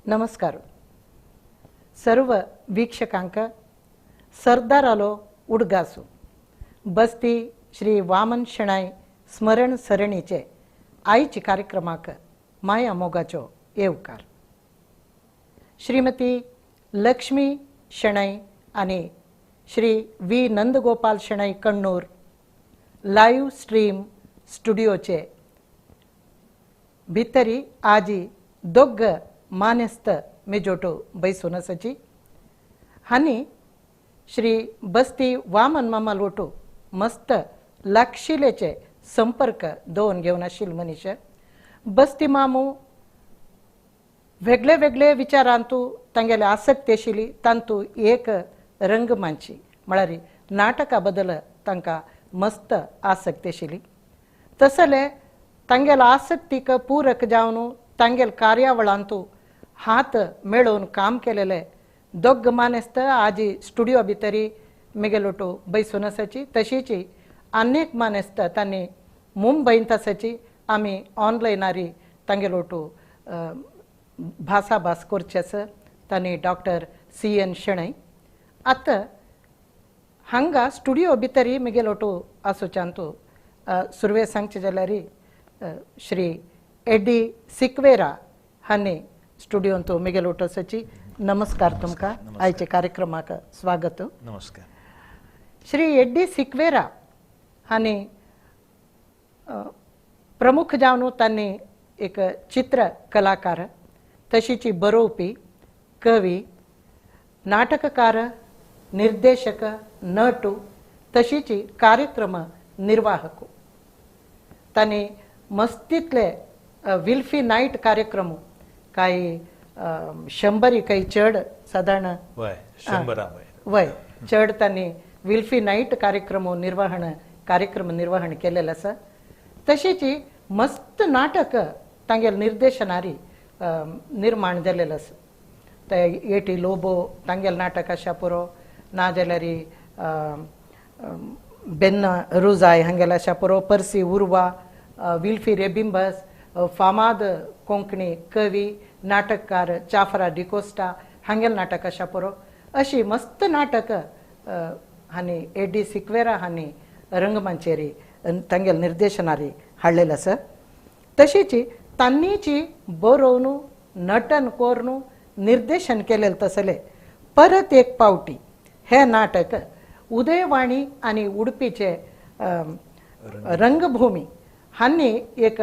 नमस्कार सर्व वीक्षकांक सरदारालो उडगासू बस्ती श्री वामन शणाई स्मरण सरणीचे आईची कार्यक्रमाक माया मोगाचो येवकार श्रीमती लक्ष्मी शणाई आणि Shri V Nandagopal Shanai Kannur live stream स्टुडिओचे भितरी आजी दोग्ग मानेस्त मेजोटो बैसून सची हानी श्री बस्ती वामन मामा लोटो मस्त लाक्षिलेचे संपर्क दोन घेऊन आशिल मनीष बस्ती मामू वेगळे वेगळे विचारांतू तांगेले आसक्ती आशिल्ली तांतू एक रंगमंची म्हळ्यार नाटका बद्दल तांकां मस्त आसक्ती आशिल्ली तसले तांगेल आसक्तीक पूरक जावन तांगेल कार्यावळांतू हात मेळोवन काम केलेले दोग मानेस्त आजी स्टुडिओ भितरी मेगेलोटो बैसून आसाची तशीची अनेक मानेस्त तांणी मुंबईंत आसाची आमी ऑनलायनारी तांगेलोटो भासाभास करचे आसा तांणी डॉक्टर CN शणै आतां हांगा स्टुडिओ भितरी मेगेलोटो आसोच्यांतू सुरवे सांगचे जाल्यार श्री एडी सिक्वेरा हांणी स्टुडिओंतू मेगेलोटो आसाची नमस्कार तुमकां आयचे कार्यक्रमाक स्वागत नमस्कार श्री एडी सिक्वेरा हांणी प्रमुख जावन तांणी एक चित्र कलाकार तशीची बरोवपी कवी नाटककार निर्देशक नटू तशीची कार्यक्रम निर्वाहक तांणी मस्तीतले विल्फी नाईट कार्यक्रम काही 100 काही चढ साधारण वय चढ तांणी विल्फी नाईट कार्यक्रम निर्वहण केलेले आसा तशीची मस्त नाटक तांगेल निर्देशनारी निर्माण जालेले आसा ते एटी लोबो तांगेल नाटक आशा पुरो ना जाल्यार बेन्ना रुजाय हांगेल आशा पुरो पर्सी उर्वा विल्फी रेबिंबस फामाद कोंकणी कवी नाटककार जाफरा डिकोस्टा हांगेल नाटक आशा पुरो अशी मस्त नाटक हांणी एडी सिक्वेरा हांणी रंगमंचेरी तांगेल निर्देशनारी हाडलेले आसा तशीची तांनीची बरोवन नटन कोरून निर्देशन केलेले तसले परत एक पावटी हे नाटक उदयवाणी आणि उडपीचे रंगभूमी हांणी एक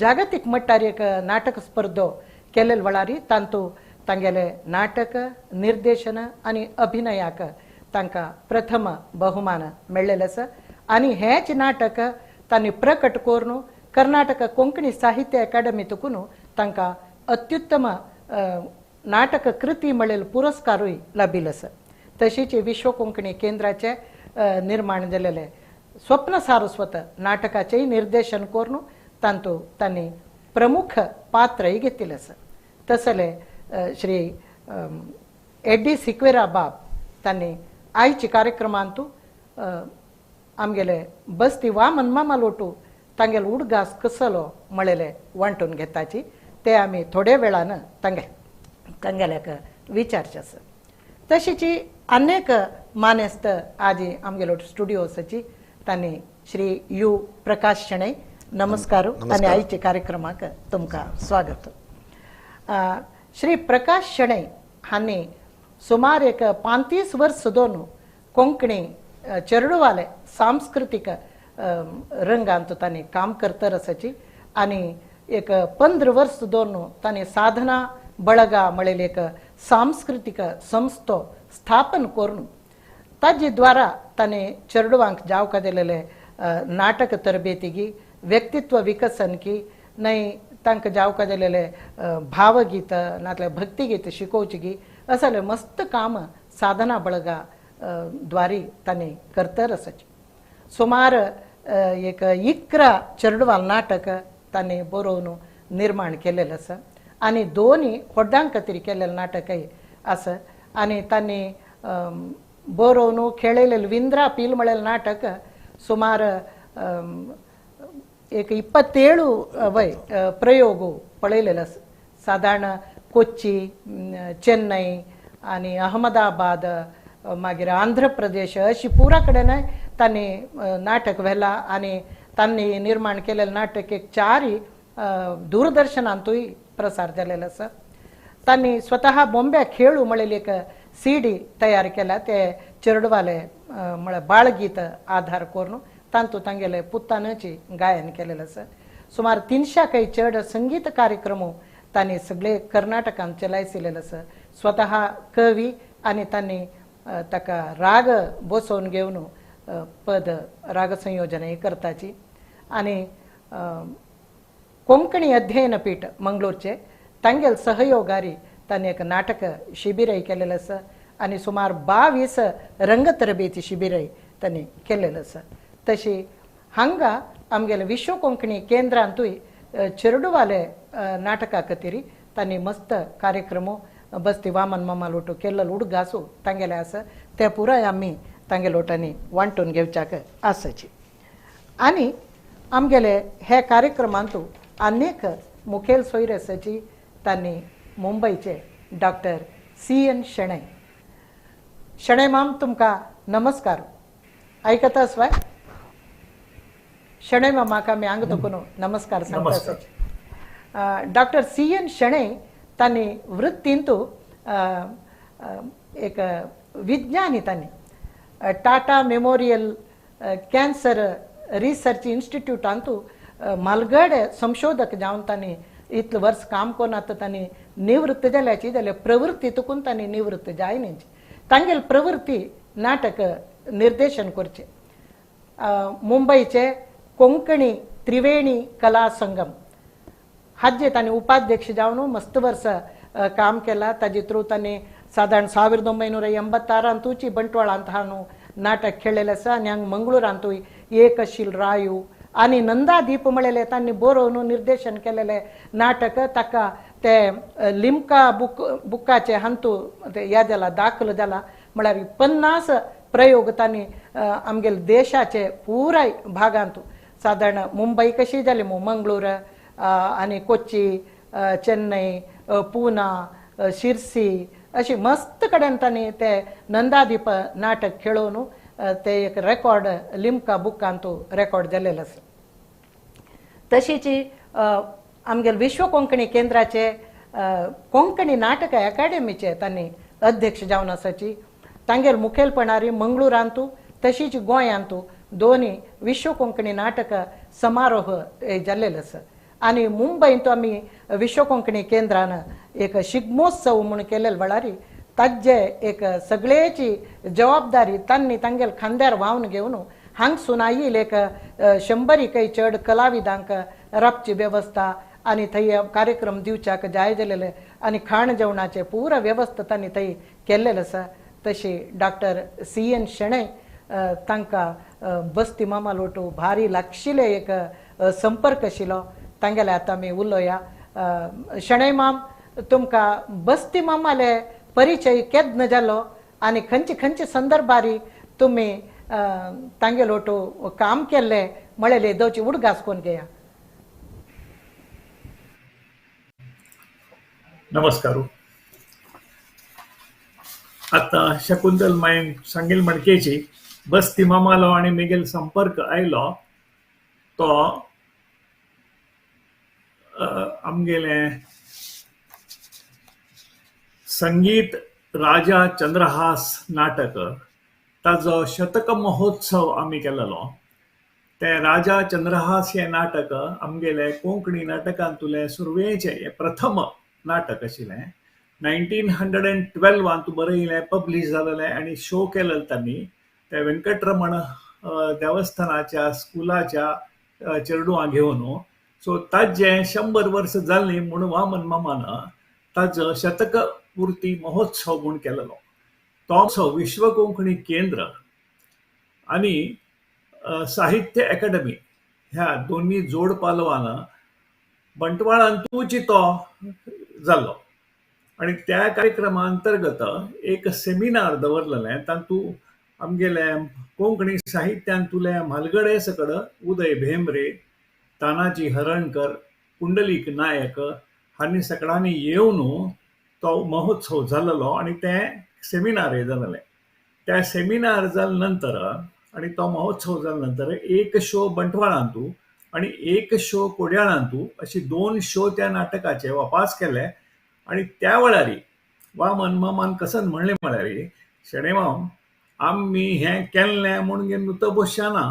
जागतीक मट्टार एक नाटक स्पर्धो केलेले वेळारी तांतू तांगेले नाटक निर्देशन आणि अभिनयाक तांकां प्रथम बहुमान मेळ्ळेले आसा आनी हेच नाटक तांणी प्रकट करून कर्नाटक कोंकणी साहित्य अकादमीतून तांकां अत्युत्तम नाटक कृती मेळिल्लो पुरस्कारूय लाभिल्लो आसा तशीच विश्व कोंकणी केंद्राचे निर्माण जालेले स्वप्न सारस्वत नाटकाचेय निर्देशन करून तांतू तांणी प्रमुख पात्रय घेतिल्लें आसा तसले श्री एडी सिक्वेरा बाब तांणी आयची कार्यक्रमांतू आमगेले बस्ती वामन मामा लोटू तांगेल उडगास कसलो म्हळेले वांटून घेताची ते आमी थोड्या वेळान तांगेल्याक विचारचे आसा तशीची अनेक मानेस्त आजी आमगेलो स्टुडिओ आसाची तांणी श्री यू प्रकाश शणै नमस्कार आणि आईचे कार्यक्रमाक तुमकां स्वागत श्री प्रकाश शणै हांणी सुमार एक 35 वर्स दोन कोंकणी चेडवाले सांस्कृतिक रंगांत तांणी काम करतर आसाची आनी एक 15 वर्स दोन तांणी साधना बळगा म्हळेली एक सांस्कृतिक संस्थो स्थापन करून ताजे द्वारा तांणी चेडवांक जावका दिलेले नाटक तरबेतीगी व्यक्तित्व विकसन की नाही तांकां जावका दिलेले भावगीत नातले भक्तिगीत शिकोवची गी असले मस्त काम साधना बळगा द्वारी तांणी करतर आसाची सुमार एक 11 चेडवाल नाटक तांणी बरोवन निर्माण केलेले आसा आनी दोन्ही व्हड्डां खातीर केलेले नाटकय आसा आनी तांणी बरोवन खेळिल्लें विंद्रा पील म्हळेलें नाटक सुमार एक 27 वय प्रयोग पळयलेले साधारण कोच्ची, चेन्नई आणि अहमदाबाद, मागीर आंध्र प्रदेश अशी पुरा कडेन तांणी नाटक व्हेला आणि तांणी निर्माण केलेलं नाटक एक 4 दूरदर्शनांतूय प्रसार जालेलो आसा. तांणी स्वतः बॉम्बे खेळू म्हणलेली एक CD तयार केला. ते चेडवाले म्हळ्यार बाळगीत आधार करून तांतूं तांगेले पुत्तानाची गायन केलेलं आसा. सुमार 300 चड संगीत कार्यक्रम तांणी सगळे कर्नाटकांत चलायसिल्ले आसा. स्वतः कवी आणि तांणी ताका राग बसोवन घेवन पद राग संयोजनय करताची. आणि कोंकणी अध्ययनपीठ मंगळूरचे तांगेल सहयोगारी तांणी एक नाटक शिबिरय केलेलं आसा आणि सुमार 22 रंगतरबेती शिबिरय तांणी केलेलं आसा. तशी हांगा आमगेले विश्व कोंकणी केंद्रांतूय चेडवाले नाटका खातीर तांणी मस्त कार्यक्रम बस्ती वामन मामा लोटू केल्लो उडगासू तांगेले आसा. ते पुराय आमी तांगे लोटांनी वांटून घेवच्याक आसाची. आणि आमगेले हे कार्यक्रमांतू अनेक मुखेल सोयरे आसाची. तांणी मुंबईचे डॉक्टर CN शेणै. शेणै माम तुमकां नमस्कार. आयकता स्वाय शेणै मामाका आमी हांगा तकून नमस्कार सांगता आसाची. डॉक्टर CN शेणै तांणी वृत्तींतू एक विज्ञानी. तांणी टाटा मेमोरियल कॅन्सर रिसर्च इन्स्टिट्यूटांतू म्हालगड संशोधक जावन तांणी इतलें वर्स काम करून आतां तांणी निवृत्त जाल्याची. जाल्यार प्रवृत्ती तुकून तांणी निवृत्त जायनाची. तांगेल प्रवृत्ती नाटक निर्देशन करचे. मुंबईचे कोंकणी त्रिवेणी कला संगम हाजे तांणी उपाध्यक्ष जावन मस्त वर्स काम केला. ताजे थ्रू तांणी साधारण 1986 बंटवाळांत हांव नाटक खेळलेलें आसा. आनी हांगा मंगळूरांतूय एक आशिल रायू आणि नंदादीप म्हणलेले तांणी बरोवन निर्देशन केलेले नाटक. ताका ते लिम्का बुकाचे हांतू हे जाला दाखल जाला. म्हळ्यार 50 प्रयोग तांणी आमगेले देशाचे पुराय भागांतू साधारण मुंबई कशी जाली मंगळूर आणि कोच्ची, चेन्नई, पुना, शिर्सी अशी मस्त कडेन तांणी ते नंदादीप नाटक खेळोवन ते एक रेकॉर्ड लिम्का बुकांतू रेकॉर्ड जालेलो आसा. तशीची आमगेले विश्व कोंकणी केंद्राचे कोंकणी नाटक अकादेमीचे तांणी अध्यक्ष जावन आसाची. तांगेल मुखेलपणारी मंगळूरांतू तशीच गोंयांतू दोन्ही विश्व कोंकणी नाटक समारोह जाल्लेलो आसा. आणि मुंबईंतू आमी विश्व कोंकणी केंद्रान एक शिगमोत्सव म्हणून केलेले वेळारी ताजे एक सगळेची जबाबदारी तांणी तांगेल खांद्यार व्हांवन घेवन हांग सुनायील एक 100 चड कलाविदांक रावची वेवस्था आणि थंय कार्यक्रम दिवच्याक जाय जालेले आणि खाण जेवणाचे पुरा वेवस्था तांणी थंय केल्लेले आसा. तशी डॉक्टर CN शेणै तांकां बस्ती मामा लोटू भारी लागशिले एक संपर्क आशिल्लो. तांगेले आतां आमी उलोवया. शेणै माम तुमकां बस्ती मामाले परिचय केन्ना जालो आनी खंयचे खंयचे संदर्भारी तुमी तांगे लोटू काम केल्ले म्हळेले दोची उडगास कोण घेया. नमस्कार. आता शकुंतल मायन सांगेल म्हणकेची बस्ती मामालो आणि मिगेल संपर्क आयलो तो आमगेले संगीत राजा चंद्रहास नाटक ताजो शतक महोत्सव आमी केलेलो. ते राजा चंद्रहास हे नाटक आमगेले कोंकणी नाटकांतुले सुरवेचे हे प्रथम नाटक आशिल्लें. 1912 बरयलें, पब्लीश जालेलें आनी शो केलेलो तांणी. ते वेंकटरमण देवस्थानाच्या स्कुलाच्या चेडवां घेवन. सो ताजे 100 वर्स जाल्ली म्हूण वामन मामान ताजो शतक पूर्ती महोत्सव म्हूण केलेलो. तो विश्व कोंकणी केंद्र आणि साहित्य अकादमी ह्या दोन्ही जोड पालवान बंटवाळांतूच तो जाल्लो. आणि त्या कार्यक्रमा अंतर्गत एक सेमिनार दवरलेलें. तातूंत आमगेले कोंकणी साहित्यांतुले म्हालगडे सकड उदय भेंब्रे, तानाजी हरणकर, पुंडलीक नायक हांणी सगळ्यांनी येवन तो महोत्सव जाल्लो आनी ते सेमिनार जाल्ले. त्या सेमिनार जाले नंतर आणि तो महोत्सव जाले नंतर एक शो बंटवाळांतू आणि एक शो कोड्याळांतू अशी 2 शो त्या नाटकाचे वापास केले. आणि त्या वेळार वामन मामान कसं म्हणलें म्हळ्यार शेणेमाव आमी हें केल्लें म्हणून नुत बसना,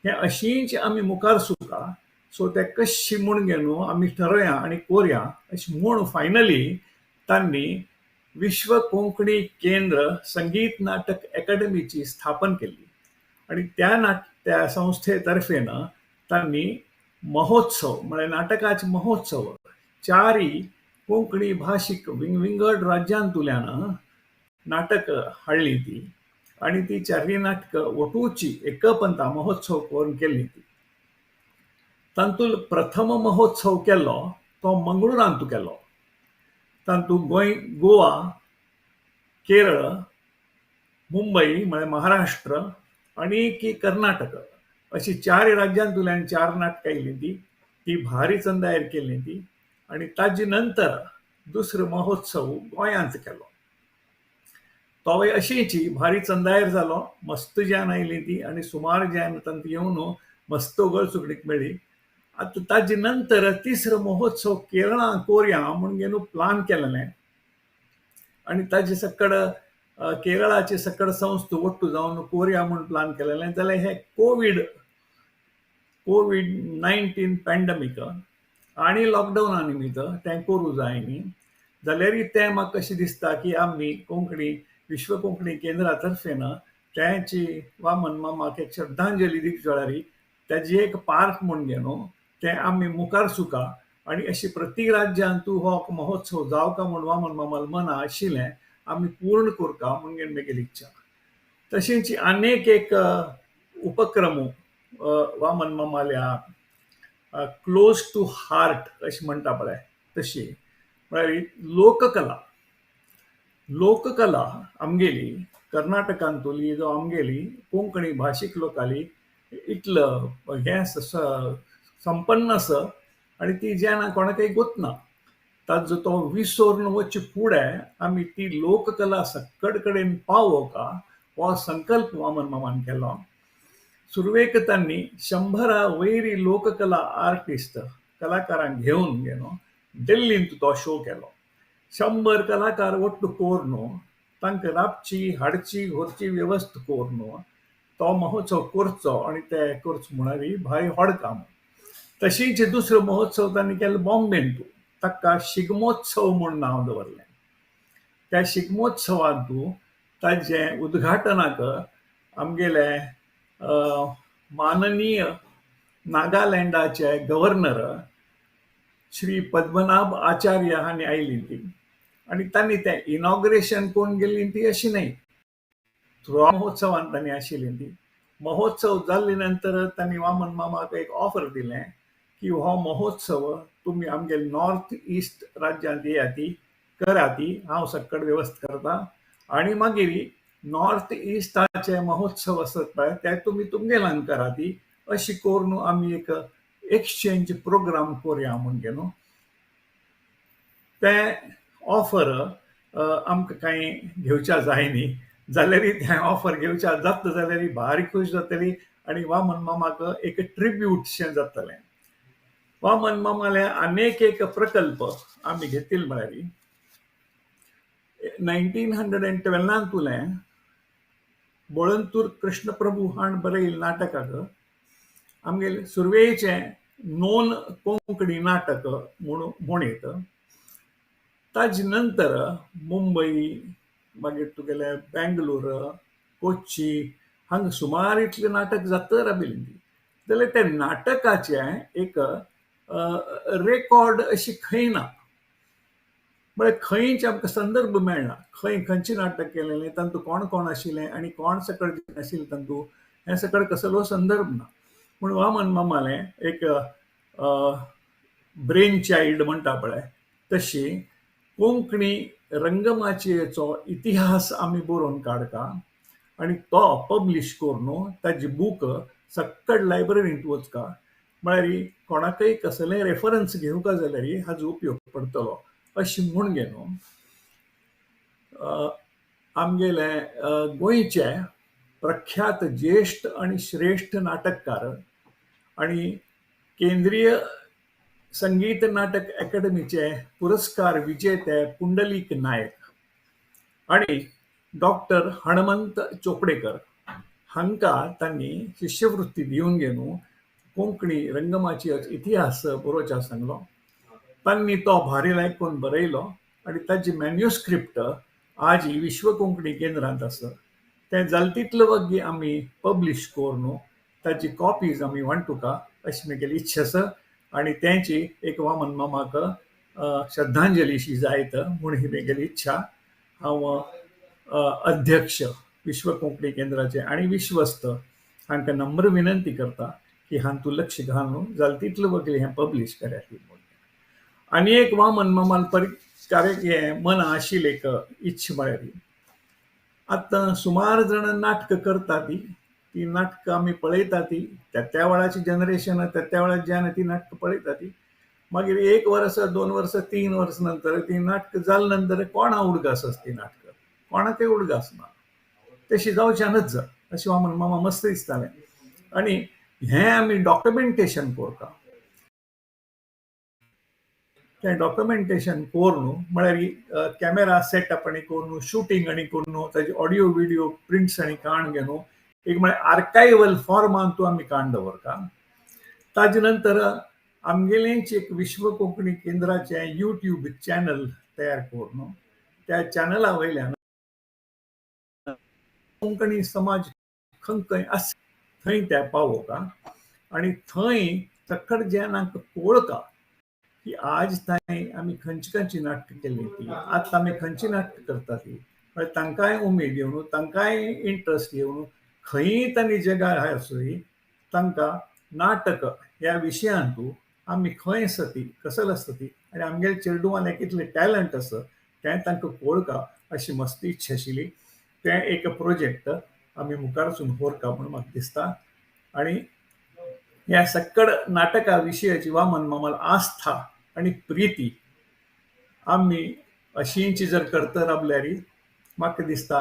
हें अशींच आमी मुखार सुका. सो ते कशी म्हणून आमी ठरया आणि कोरया अशी म्हूण फायनली तांणी विश्व कोंकणी केंद्र संगीत नाटक अकादमीची स्थापन केली. आणि त्या संस्थेतर्फेन तांणी महोत्सव म्हणजे नाटकाचे महोत्सव 4 कोंकणी भाशीक विंगड राज्यांतुल्यान नाटक हाडली ती. आणि ती 4 नाटकं वटूची एकपंथा महोत्सव करून केल्ली ती. तातूंत प्रथम महोत्सव केल्लो तो मंगळुरांतू केल्लो. तातूंत गोवा, केरळ, मुंबई म्हणजे महाराष्ट्र आणि कर्नाटक अशी 4 राज्यांतुल्यान 4 नाटकां येयली ती भारी चंदायर केल्ली ती. आणि ताजे नंतर दुसरो महोत्सव गोंयांत केलो. तोय अशीच भारी चंदायर जालो, मस्त जान आयली ती आणि सुमार जान तांकां येवन मस्त गळचुकडीक मेळ्ळी. आता ताजे नंतर तिसरो महोत्सव केरळा कोरया म्हणून प्लान केलेलें. आणि ताजे सकड केरळाचे सकड संस्था वट्टू जावन कोरया म्हणून प्लान केलेलें. जाल्यार हे कोविड-19 पॅन्डमिक आणि लॉकडावना निमित्त तें करूं जाय न्ही. जाल्यार तें म्हाका कशें दिसता की आमी कोंकणी विश्व कोंकणी केंद्रातर्फेन त्याची वामन मामाक एक श्रद्धांजली दिवचे वेळार ताजी एक पार्ट म्हणून तें आमी मुखार सुका. आणि अशी प्रति राज्यांतू हो महोत्सव जावका म्हणून वामन मामाल मना आशिल्लें आमी पूर्ण करता म्हणून म्हगेली इच्छा. तशींच आनेक एक उपक्रम वामन मामाल्या क्लोज टू हार्ट अशी म्हणटा पळय तशी म्हळ्यार लोककला आमगेली कर्नाटकांतली जो आमगेली कोंकणी भाशीक लोकाली इतलं हें संपन्न आसा आणि ती जेन्ना कोणाकय गोतना ताजो तो विसरून वचे फुडें आमी ती लोककला सक्कड कडेन पावोवका हो संकल्प वामन मामान केलो. सुरवेक तांणी 100 वयरी लोककला आर्टिस्ट कलाकारांक घेवन दिल्लींत तो शो केलो. 100 कलाकार वट्ट कोरून तांकां राबची हाडची व्हरची वेवस्था करून तो महोत्सव करचो आणि ते करचो म्हणारी भारी व्हड काम. तशींच दुसरो महोत्सव तांणी केलो बॉम्बेंत. ताका शिगमोत्सव म्हूण नांव दवरलें. त्या शिगमोत्सवांत ताजे उद्घाटनाक आमगेले माननीय नागालँडाचे गव्हर्नर श्री पद्मनाभ आचार्य हांणी आयली ती. आणि तांणी तें इनॉग्रेशन कोण गेल्ली ती अशी न्हय, थ्रू महोत्सवांत तांणी आशिल्ली ती. महोत्सव जाल्ले नंतर तांणी वामन मामाक एक ऑफर दिलें की हो महोत्सव तुमी आमगे नॉर्थ ईस्ट राज्यांत येयाती कराती, हांव सक्कड वेवस्था करता. आणि मागीर नॉर्थ ईस्टाचे महोत्सव आसत पळय ते तुमी तुमगेल्यान कराती. अशी करून आमी एक एक्सचेंज प्रोग्राम करुया म्हणून ते ऑफर आमकां कांय घेवच्या जाय न्ही. जाल्यार तें ऑफर घेवच्या जाता जाल्यार भारी खूश जातली आणि वामन मामाक एक ट्रिब्यूट शें जातलें. वामन मामाले अनेक एक प्रकल्प आमी घेतिल्ले म्हळ्यार 1912 बोळंतूर कृष्णप्रभू हाण बरयिल्लें नाटकाक आमगेले सुरवेचे नोन कोंकणी नाटक म्हणीत. ताजे नंतर मुंबई मागीर तुगेले बेंगलोर कोच्ची हांगा सुमार इतलें नाटक जाता राबिल्लीं. जाल्यार त्या नाटकाचे एक रेकॉर्ड अशी खंय ना. म्हळ्यार खंयच आमकां संदर्भ मेळना खंयचें नाटक केलेलें, तातूंत कोण कोण आशिल्लें आनी कोण सकड आशिल्लें तातूंत हे सकड कसलो संदर्भ ना. पूण वामन मामालें एक ब्रेन चायल्ड म्हणटा पळय तशी कोंकणी रंगमाचयेचो इतिहास आमी बरोवन काडका आणि तो पब्लिश करून ताजी बूक सक्कड लायब्ररींत वचका. म्हळ्यार कोणाकय कसलेय रेफरन्स घेवंक जाल्यार हाजो उपयोग पडटलो अशें म्हूण गे न्हू आमगेले गोंयचे प्रख्यात ज्येष्ठ आनी श्रेष्ठ नाटककार आणि केंद्रीय संगीत नाटक अकादमीचे पुरस्कार विजेते पुंडलीक नायक आणि डॉक्टर हणमंत चोपडेकर हांकां तांणी शिश्यवृत्ती दिवन घेवन कोंकणी रंगमाची इतिहास बरोवचा सांगलो तांणी तो भारी लायकून बरयलो आणि ताची मॅन्युस्क्रिप्ट आज ही विश्व कोंकणी केंद्रांत आसा ते जाल तितले वगी आमी पब्लिश कोर न्हू ताची कॉपीज आमी वांटुका अशी म्हगेली इच्छा आसा आणि त्यांची एक वामन मामाक श्रद्धांजलीशी जायत म्हूण ही म्हगेली इच्छा हांव अध्यक्ष विश्व कोंकणी केंद्राचे आणि विश्वस्त हांकां नम्र विनंती करता की हातूं लक्ष घालून जाल तितले वगले हें पब्लिश करात आनी एक वामन मामाल कार्य मन आशिल्ली एक इच्छा म्हळ्यार आतां सुमार जाण नाटकां करता ती नाटकां आमी पळयता त्या वेळाची जनरेशन त्या वेळार जेन्ना ती नाटकां पळयता मागीर 1 वर्स 2 वर्स 3 वर्स नंतर ती नाटकां जाले नंतर कोणा उडगास ती नाटकां कोणाकय उडगास ना तशी जावच्यानच जा अशें वामन मामा मस्त दिसतालें आनी हें आमी डॉक्युमेंटेशन करता तें डॉक्युमेंटेशन कोर न्हू म्हळ्यार कॅमेरा सेटअप आनी कोर न्हू शूटिंग आनी कोर न्हू ताजे ऑडियो व्हिडिओ प्रिंट्स आनी काण घे न्हू एक म्हळ्यार आर्कायवल फॉर्मांतू आमी काण दवरता ताजे नंतर आमगेलेंच एक विश्व कोंकणी केंद्राचें यूट्यूब चॅनल तयार कोर न्हू त्या चॅनला वयल्यान कोंकणी समाज खंय आसा थंय ते पावोवता आनी थंय सकट जेन्नाक कळटा की आज ताणें आमी खंयची नाटकां केल्ली ती आतां आमी खंयची नाटकां करता ती म्हळ्यार तांकांय उमेद येवन तांकांय इंट्रस्ट येवन खंयी तांणी जगार आसुनी तांकां नाटक ह्या विशयांतू आमी खंय आसा ती कसले आसता ती आनी आमगेले चेडूवाले कितले टॅलंट आसा तें तांकां कळटा अशी मस्त इच्छा आशिल्ली तें एक प्रोजेक्ट आमी मुखार वचून व्हरता म्हूण म्हाका दिसता आनी ह्या सक्कड नाटका विशयाची वामन मामाल आस्था आणि प्रिती आमी अशींच जर करता रावल्यार म्हाका दिसता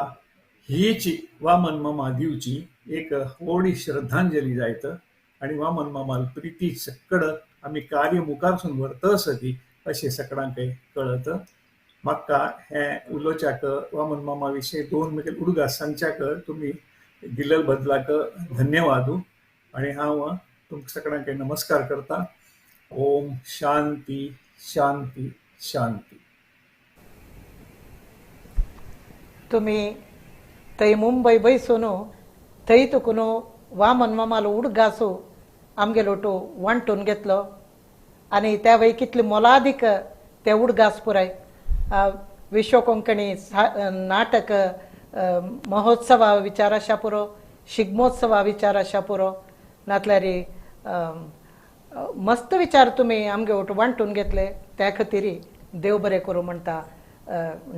हीच वामन मामा दिवची एक व्हडली श्रद्धांजली जायत आनी वामन मामाल प्रिती सक्कड आमी कार्य मुखारसून व्हरता आसा ती अशें सगळ्यांक कळत म्हाका हें उलोवच्याक वामन मामा विशीं 2 मुखेल उडगास सांगच्याक तुमी दिले बदलाक धन्यवाद आनी हांव तुमकां सगळ्यांक नमस्कार करता ओम शांती शांती शांती तुम्ही थंय मुंबय बयसून थंय तुकून वामन मामालो उडगासू आमगेलो तो वांटून घेतलो आनी त्या वेळी कितले मोलादीक ते उडगास पुराय विश्व कोंकणी नाटक महोत्सवा विचार आशा पुरो शिगमोत्सवा विचार आशा पुरो नातल्यार मस्त विचार तुम्ही आमगे ओट वांटून घेतले त्या खातीर देव बरें करूं म्हणटा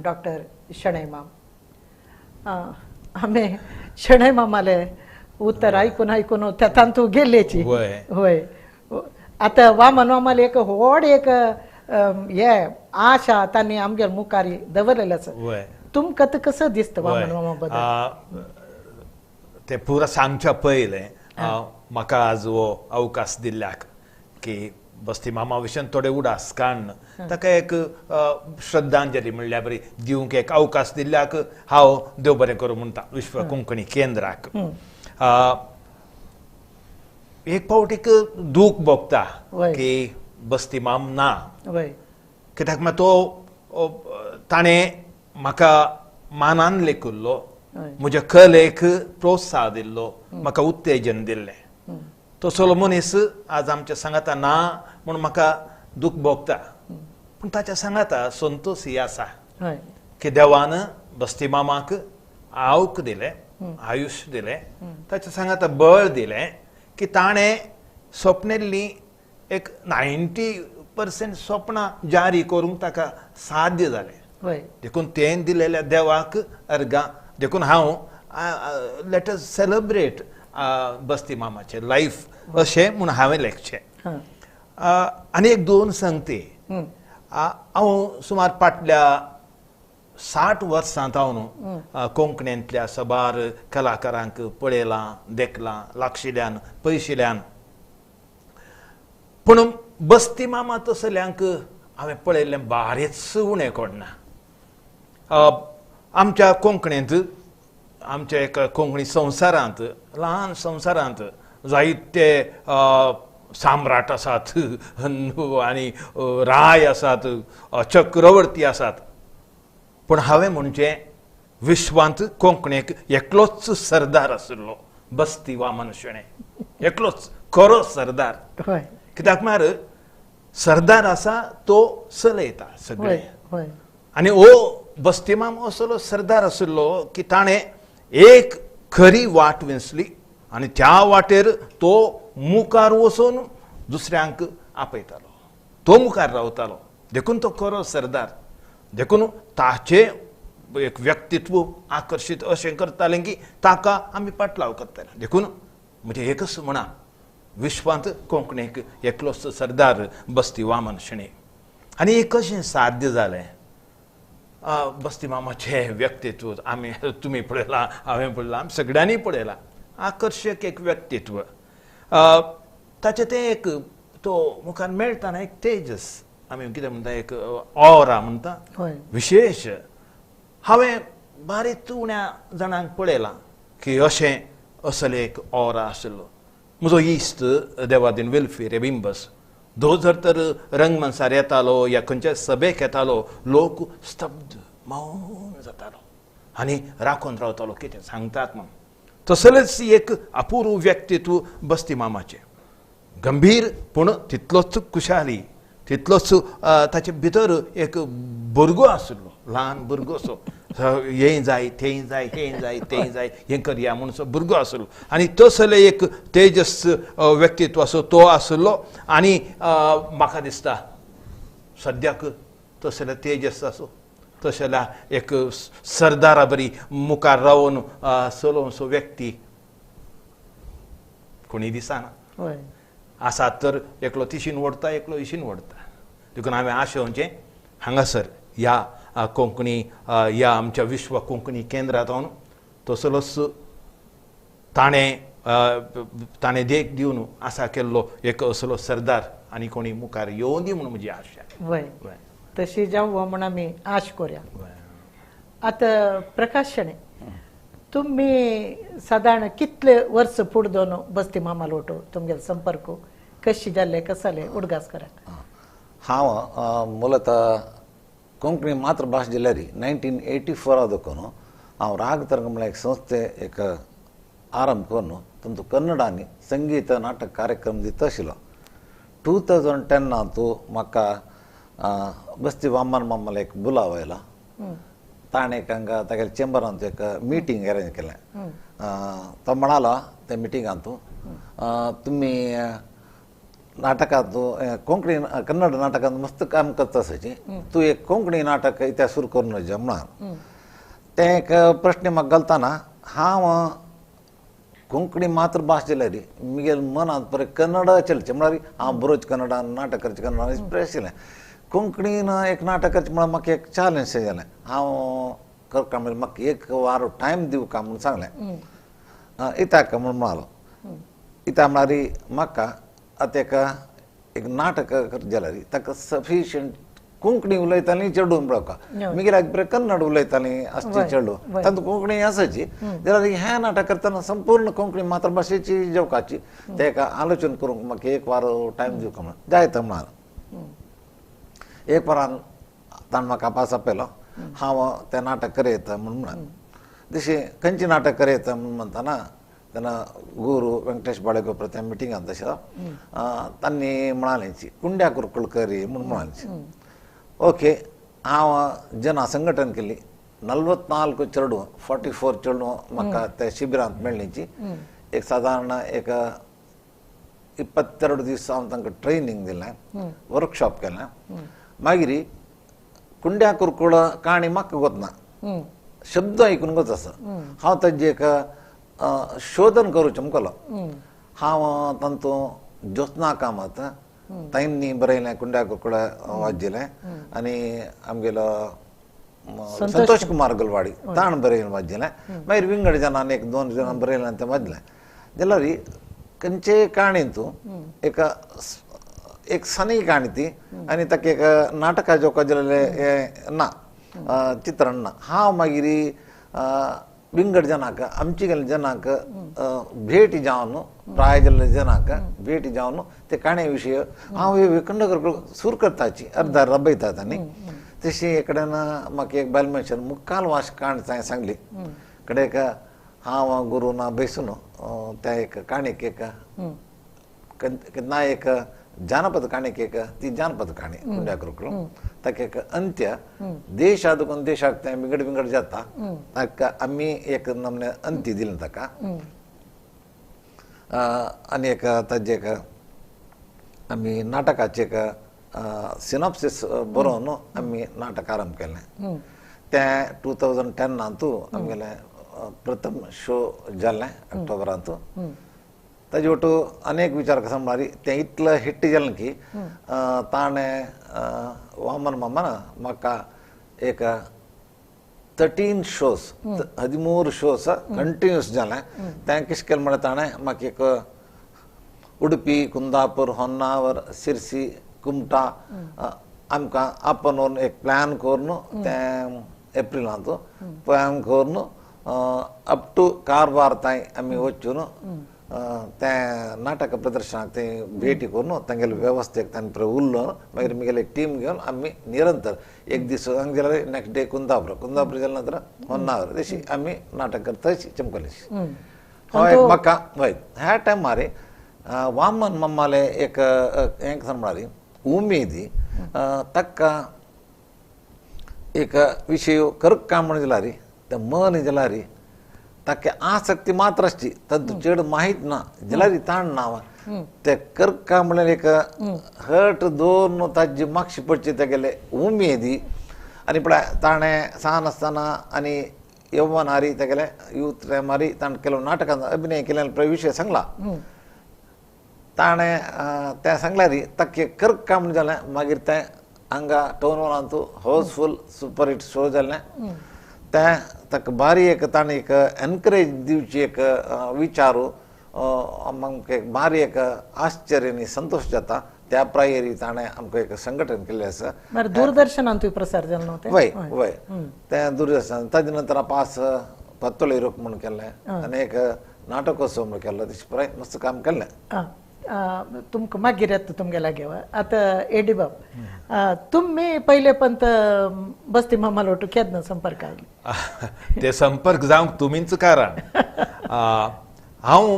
डॉक्टर शणै माम आमी शणै मामाले उत्तर आयकून तेतान तूं गेल्लेची होय आतां वामन मामाले एक व्हड एक हे आशा तांणी आमगे मुखार दवरलेले आसा तुमकां ते कसं दिसता वामन मामा बद्दल ते पुरा सांगच्या पयलें म्हाका आज हो अवकाश दिल्ल्याक की बस्ती मामा विशयान थोडे उडास काडन ताका एक श्रद्धांजली म्हणल्यार बरी दिवंक एक अवकाश दिल्ल्याक हांव देव बरें करूं म्हणटा विश्व कोंकणी केंद्राक एक फावट एक दूख भोगता की बस्ती माम ना कित्याक तो ताणें म्हाका मानान लेखिल्लो म्हज्या कलेक प्रोत्साह दिल्लो म्हाका उत्तेजन दिल्लें तसलो मनीस आज आमच्या सांगाता ना म्हूण म्हाका दूख भोगता पूण ताच्या सांगाता संतोश ही आसा की देवान बस्ती मामाक आवक दिलें आयुश्य दिलें ताच्या सांगाता बळ दिलें की ताणें स्वप्निल्लीं एक 90% स्वप्नां जारी करूंक ताका साध्य जालें देखून तें दिलेल्या देवाक अर्गां देखून हांव लेट अस सेलिब्रेट बस्ती मामाचें लायफ अशें म्हूण हांवें लेखचें आनी एक दोन सांगते हांव सुमार फाटल्या 60 वर्सांत हांव न्हू कोंकणींतल्या सबार कलाकारांक पळयलां देखलां लागशिल्ल्यान पयशिल्ल्यान पूण बस्ती मामा तसल्यांक हांवें पळयल्लें बारीच उणें कोणना आमच्या कोंकणींत आमच्या एका कोंकणी संवसारांत ल्हान संवसारांत जायते सम्राट आसात आनी राय आसात चक्रवर्ती आसात पूण हांवें म्हणचें विश्वांत कोंकणीक एकलोच सरदार आशिल्लो बस्ती वामन शेणें एकलोच खरो सरदार कित्याक म्हळ्यार सरदार आसा तो चलयता सगळें आनी हो बस्ती मामा असलो सरदार आशिल्लो की ताणें एक खरी वाट वेंचली आनी त्या वाटेर तो मुखार वचून दुसऱ्यांक आपयतालो तो मुखार रावतालो देखून तो खरो सरदार देखून ताचे एक व्यक्तित्व आकर्शीत अशें करतालें की ताका आमी पाटलाव करताले देखून म्हणजे एकच म्हणा विश्वांत कोंकणीक एकलोच सरदार बस्ती वामन शेणें आनी एक कशें साध्य जालें बस्ती मामाचें व्यक्तित्व आमी तुमी पळयलां हांवें पळयलां आमी सगळ्यांनी पळयलां आकर्शक एक व्यक्तित्व ताचें तें एक तो मुखार मेळटाना एक तेजस आमी कितें म्हणटा एक ऑरा म्हणटा विशेश हांवें बारीक उण्या जाणांक पळयलां की अशें असले एक ऑरा आशिल्लो म्हजो इश्ट देवादीन वेलफेर बिंबस दो जर तर रंगमंचार येतालो या खंयच्या सभेक येतालो लोक स्तब्ध मौन जातालो आनी राखून रावतालो कितें सांगतात म्हूण तसलेच एक अपूर्व व्यक्तित्व बस्ती मामाचें गंभीर पूण तितलोच खुशाली तितलोच ताचे भितर एक भुरगो आशिल्लो ल्हान भुरगो सो हें जाय तें जाय हें जाय तें जाय हें करया म्हणून सो भुरगो आशिल्लो आनी तसले एक तेजस व्यक्तित्व असो तो आशिल्लो आनी म्हाका दिसता सद्याक तसले तेजस आसो तसल्या एक सरदारा बरी मुखार रावन चलोवचो व्यक्ती कोणी दिसना आसात तर एकलो तिशीन ओडटा एकलो इशीन ओडटा देखून हांवें आशेवचें हांगासर ह्या कोंकणी ह्या आमच्या विश्व कोंकणी केंद्रांत हांव तसलोच ताणें देख दिवन आसा केल्लो एक असलो सरदार आनी कोणी मुखार येवं दी म्हणून म्हजी आशा तशी जावं म्हण आमी आश करुया आतां प्रकाश शेणे तुम्ही साधारण कितले वर्ष फुडें दोन बस्ती मामा लोटो तुमगे संपर्क कशी जाल्ले कसाले उडगास करा हांव ಮೂಲತಃ कोंकणी मातृभाषा जिल्ल्यारी 1984 ಅದಕ್ಕೂ हांव राग तरंग म्हणल्यार एक संस्थे एक आरंभ करून तातूंत कन्नडांनी संगीत नाटक कार्यक्रम दिता आशिल्लो 2010 तूं म्हाका बस्ती वामन मामाला एक बुलाव आयला ताणें हांगा तागेल्या चेंबरांत एक मिटींग अरेंज केलें तो म्हणालो त्या मिटिंगांत तुमी नाटकांत कोंकणी कन्नड नाटकांत मस्त काम करता आसाची तूं एक कोंकणी नाटक इत्या सुरू करून वचचें म्हणून तें एक प्रश्न म्हाका घालतना हांव कोंकणी मातृभाषा जाल्यार म्हगेल्या मनांत बरें कन्नड चलचें म्हळ्यार हांव बरोवचें कन्नडान नाटक करचें कन्नडान इंस्पिरेशन आशिल्लें कोंकणीन एक नाटक करचें म्हळ्यार म्हाका एक चॅलेंज जालें हांव करता म्हणजे म्हाका एक वार टायम दिवं का म्हणून सांगलें इत्याक म्हणून म्हणालो इत्या म्हळ्यार म्हाका आतां एक नाटक करचें जाल्यार ताका सफिशियंट कोंकणी उलयतालीं चेडूं पळोवका म्हगेल्याक बरें कन्नड उलयतालीं आसची चेडूं तातूंत कोंकणी आसाची जाल्यार हें नाटक करतना संपूर्ण कोंकणी मातृभाशेची जेवकाची तेका आलोचन करूंक म्हाका एक वार टायम दिवं म्हणून जायत म्हणालो एक वरान ताणें म्हाका पास आपयलो हांव तें नाटक करयता म्हणून म्हणान जशें खंयचें नाटक करयता म्हणून म्हणटाना तेन्ना गुरू वेंकटेश बाळेगोपर त्या मिटिंगांत तशें तांणी म्हणालें कुंड्या कुरकुळकरी म्हणून म्हणालें ओके हांव जना संघटन केली 44 चेडूं 44 चेडूं म्हाका त्या शिबिरांत मेळ्ळींची एक सादारण एक 22 दीस हांव तांकां ट्रेनिंग दिलें वर्कशॉप केलें मागीर कुंड्या कुरकुळ काणी म्हाका गोतना शब्द आयकून गोच आसा हांव ताजें एक शोधन करूचें मुखालो हांव तातूंत ज्योत्ना कामत ताईंनी बरयलें कुंड्या कुरकुळे वाजयलें आनी आमगेलो संतोष कुमार गलवाडी ताण बरयलें वाजयलें मागीर विंगड जनान एक दोन जणां बरयलें तें वाजलें जाल्यार खंयचे काणयेंतू एक सनी काणी ती आनी ताका एक नाटकाचो जालेलें ना चित्रण ना हांव मागीर विंगड जनाक आमची गेल्या जनाक भेट जावन प्राय जाल्ल्या जनाक भेट जावन ते काणे विशीं हांव वेखंड सूर करताची अर्धा रबयतात आनी तशी एकडेन म्हाका एक बायल मनशान मुक्काल वाश काण सांगली कडेक हांव गुरू ना बैसून त्या एक काणयेक एक ना एक जानपद काणयेक एक ती जानपद काणी कुंड्या कुरकुळ ताका एक अंत्य देश आदून देशाक तें विंगड विंगड जाता ताका आमी एक नमने अंत्य दिलें ताका आनी एक ताजे एक आमी नाटकाचे एक सिनॉप्सिस बरोवन आमी नाटक आरंभ केलें तें 2010 आमगेलें प्रथम शो जाल्लें ऑक्टोबरांत ताजे वटू अनेक विचार कसा म्हळ्यार तें इतलें हिट जालें की ताणें वामन मामान म्हाका एक 13 शोज 13 शोज कंटिन्यूस जालें तें किश केलें म्हळ्यार ताणें म्हाका एक उडपी कुंदापूर होन्नावर सिरसी कुमटा आमकां आपणून एक प्लॅन करून तें एप्रिलांत प्लॅन करून अप टू कारवार ताईं आमी वचून तें नाटक प्रदर्शनाक थंय भेटी करून तांगेले वेवस्थेक तांणी पळय उरलो मागीर म्हगेले एक टीम घेवन आमी निरंतर एक दीस हांगा गेल्यार नेक्स्ट डे कुंदापूर जाल्या नंतर होन्नावर तशी आमी नाटक करता तशी चमकलेशी हय म्हाका हय ह्या टायमार वामन मम्माले एक हें कसा म्हळ्यार उमेदी ताका एक विशय करक काम म्हणून जाल्यार तें मन जाल्यार ताका आसक्ती मात्र आसची तातूंत चड माहीत ना जाल्यार ताण ना ते करक काम म्हणल्यार एक हट दोन ताजी मागशी पडची तेगेले उमेदी आनी पळय ताणें सान आसतना आनी यव्वनारी तेगेले यूथ टायमारी ताणें केलो नाटकांत अभिनय केले विशय सांगला ताणें तें सांगल्यार ताका करक काम जालें मागीर तें हांगा टाउन हावसफूल सुपर हिट शो जाल्लें तें ताका बारी एक ताणें एक एनकरेज दिवची एक विचारू आमकां एक बारी एक आश्चर्य आनी संतोश जाता त्या प्रायरी ताणें आमकां एक संघटन केल्लें आसा दूरदर्शनांतूय प्रसार जालो न्हू वय वय तें दूरदर्शन ताजे नंतर पास पत्तोळी रूप म्हणून केल्लें आनी एक नाटकोत्सव म्हणून केल्लो तशें पुराय मस्त काम केल्लें तुमकां मागीर येता तुमगे लागीं आतां एडी बाब तुमी पयले पंत बस्ती मामाल वटू केन्ना संपर्क आयले ते संपर्क जावंक तुमीच कारण हांव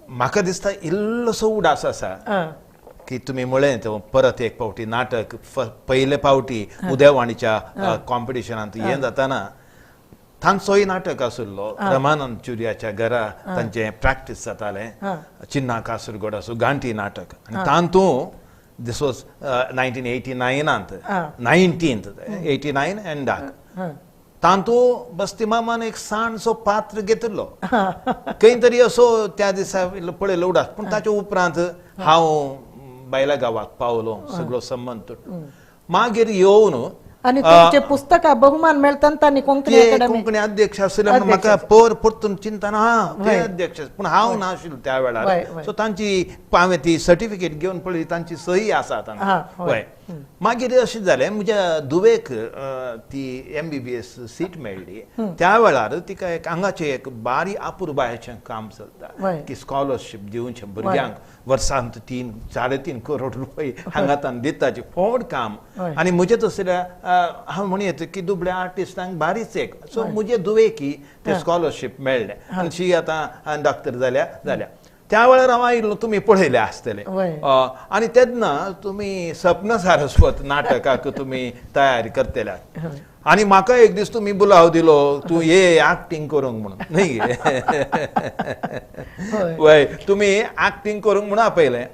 म्हाका दिसता इल्लोसो उडास आसा की तुमी म्हळें तो परत एक फावटी नाटक पयले फावटी उदयवाणीच्या कॉम्पिटिशनांत हें जाताना तांचोय नाटक आसुल्लो रमानंद चुर्याच्या घरा तांचें प्रॅक्टीस जातालें चिन्ना कासरगोड आसूं गांठी नाटक आनी तातूंत दिस वॉज 1989 एंडाक तातूंत बस्ती मामान एक साणसो पात्र घेतिल्लो खंय तरी असो त्या दिसा पळयलो उडास पूण ताचे उपरांत हांव बायला गांवाक पावलो सगळो संबंद तुटलो मागीर येवन आनी तुमचे पुस्तकां बहुमान मेळटा तांणी कोंकणी अकादमी कोंकणी अध्यक्ष आसले म्हाका परतून चिंतन ते अध्यक्ष पूण हांव नाशिल्लो त्या वेळार सो तांची हांवें ती सर्टिफिकेट घेवन पळय तांची सही आसा हय मागीर अशें जालें म्हज्या धुवेक ती MBBS सीट मेळ्ळी त्या वेळार तिका एक हांगाचें एक बारी अपुरबायेचें काम चलता की स्कॉलरशीप दिवचें भुरग्यांक वर्सांत 3-3.5 करोड रुपये हांगातान दिताचें व्हड काम आनी म्हजें तसल्या हांव म्हणयत की दुबळ्या आर्टिस्टांक बारीच एक सो म्हजे दुवेकी ते स्कॉलरशीप मेळ्ळें आनी शी आतां डॉक्टर जाल्या त्या वेळार हांव आयिल्लो तुमी पळयले आसतले आनी तेन्ना तुमी सपन सारस्वत नाटकाक तुमी तयारी करतल्यात आनी म्हाका एक दीस तुमी बुलाव दिलो तूं ये एक्टींग करूंक म्हणून न्ही वय तुमी एक्टींग करूंक म्हणून आपयलें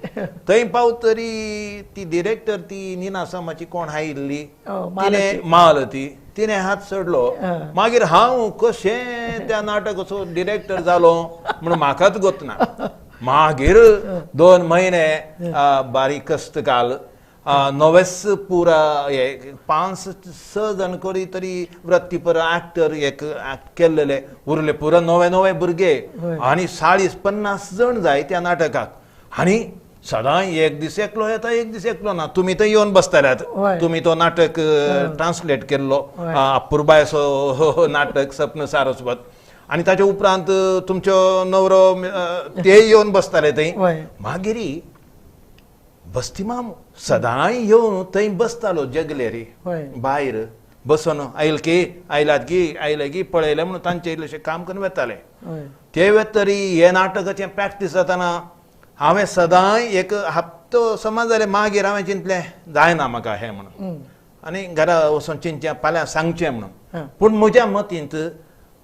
थंय पावतरी ती डिरेक्टर ती निनासामाची कोण आयिल्ली तिणें मालती तिणें हात सोडलो मागीर हांव कशें त्या नाटकाचो डिरेक्टर जालो म्हणून म्हाकाच गोत ना मागीर 2 महिने बारीक कस्तकाल नवेस पुरा 5-6 जण कोरी तरी वृत्तीपर एक्टर एक केल्लेले उरले पुरा नवे भुरगे आनी 40-50 जण जाय त्या नाटकाक आनी सदां एक दीस एकलो येता एक दीस एकलो ना तुमी थंय येवन बसताल्यात तुमी तो नाटक ट्रान्सलेट केल्लो अपुर्बायचो नाटक सपन सारस्वत आनी ताच्या उपरांत तुमचो नवरो ते येवन बसताले थंय मागीर बस्तिमाम सदां येवन थंय बसतालो जगलेरी भायर बसून आयलात गी पळयलें म्हणून तांचे इल्लेशें काम करून वेताले ते वेतरी हे नाटकाचें प्रॅक्टीस जाताना हांवें सदां एक हप्तो समज जालें मागीर हांवें चिंतलें जायना म्हाका हें म्हणून आनी घरा वचून चिंतचें फाल्यां सांगचें म्हणून पूण म्हज्या मतींत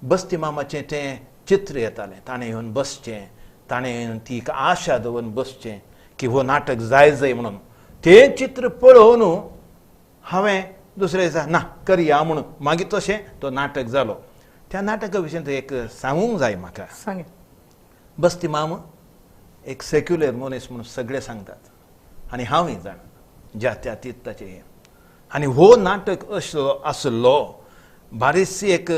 बस्ती मामाचें तें चित्र येतालें ताणें येवन बसचें ताणें ती आशा दवरून बसचें की हो नाटक जाय म्हणून तें चित्र पळोवन हांवें दुसरे दिसा ना करया म्हणून मागीर तशें तो नाटक जालो त्या नाटका विशीं एक सांगूंक जाय म्हाका सांग बस्ती माम एक सेक्युलर मनीस म्हणून सगळे सांगतात आनी हांवूय जाण ज्या त्या तित्ताचें हें आनी हो नाटक आसलो बारीकशी एक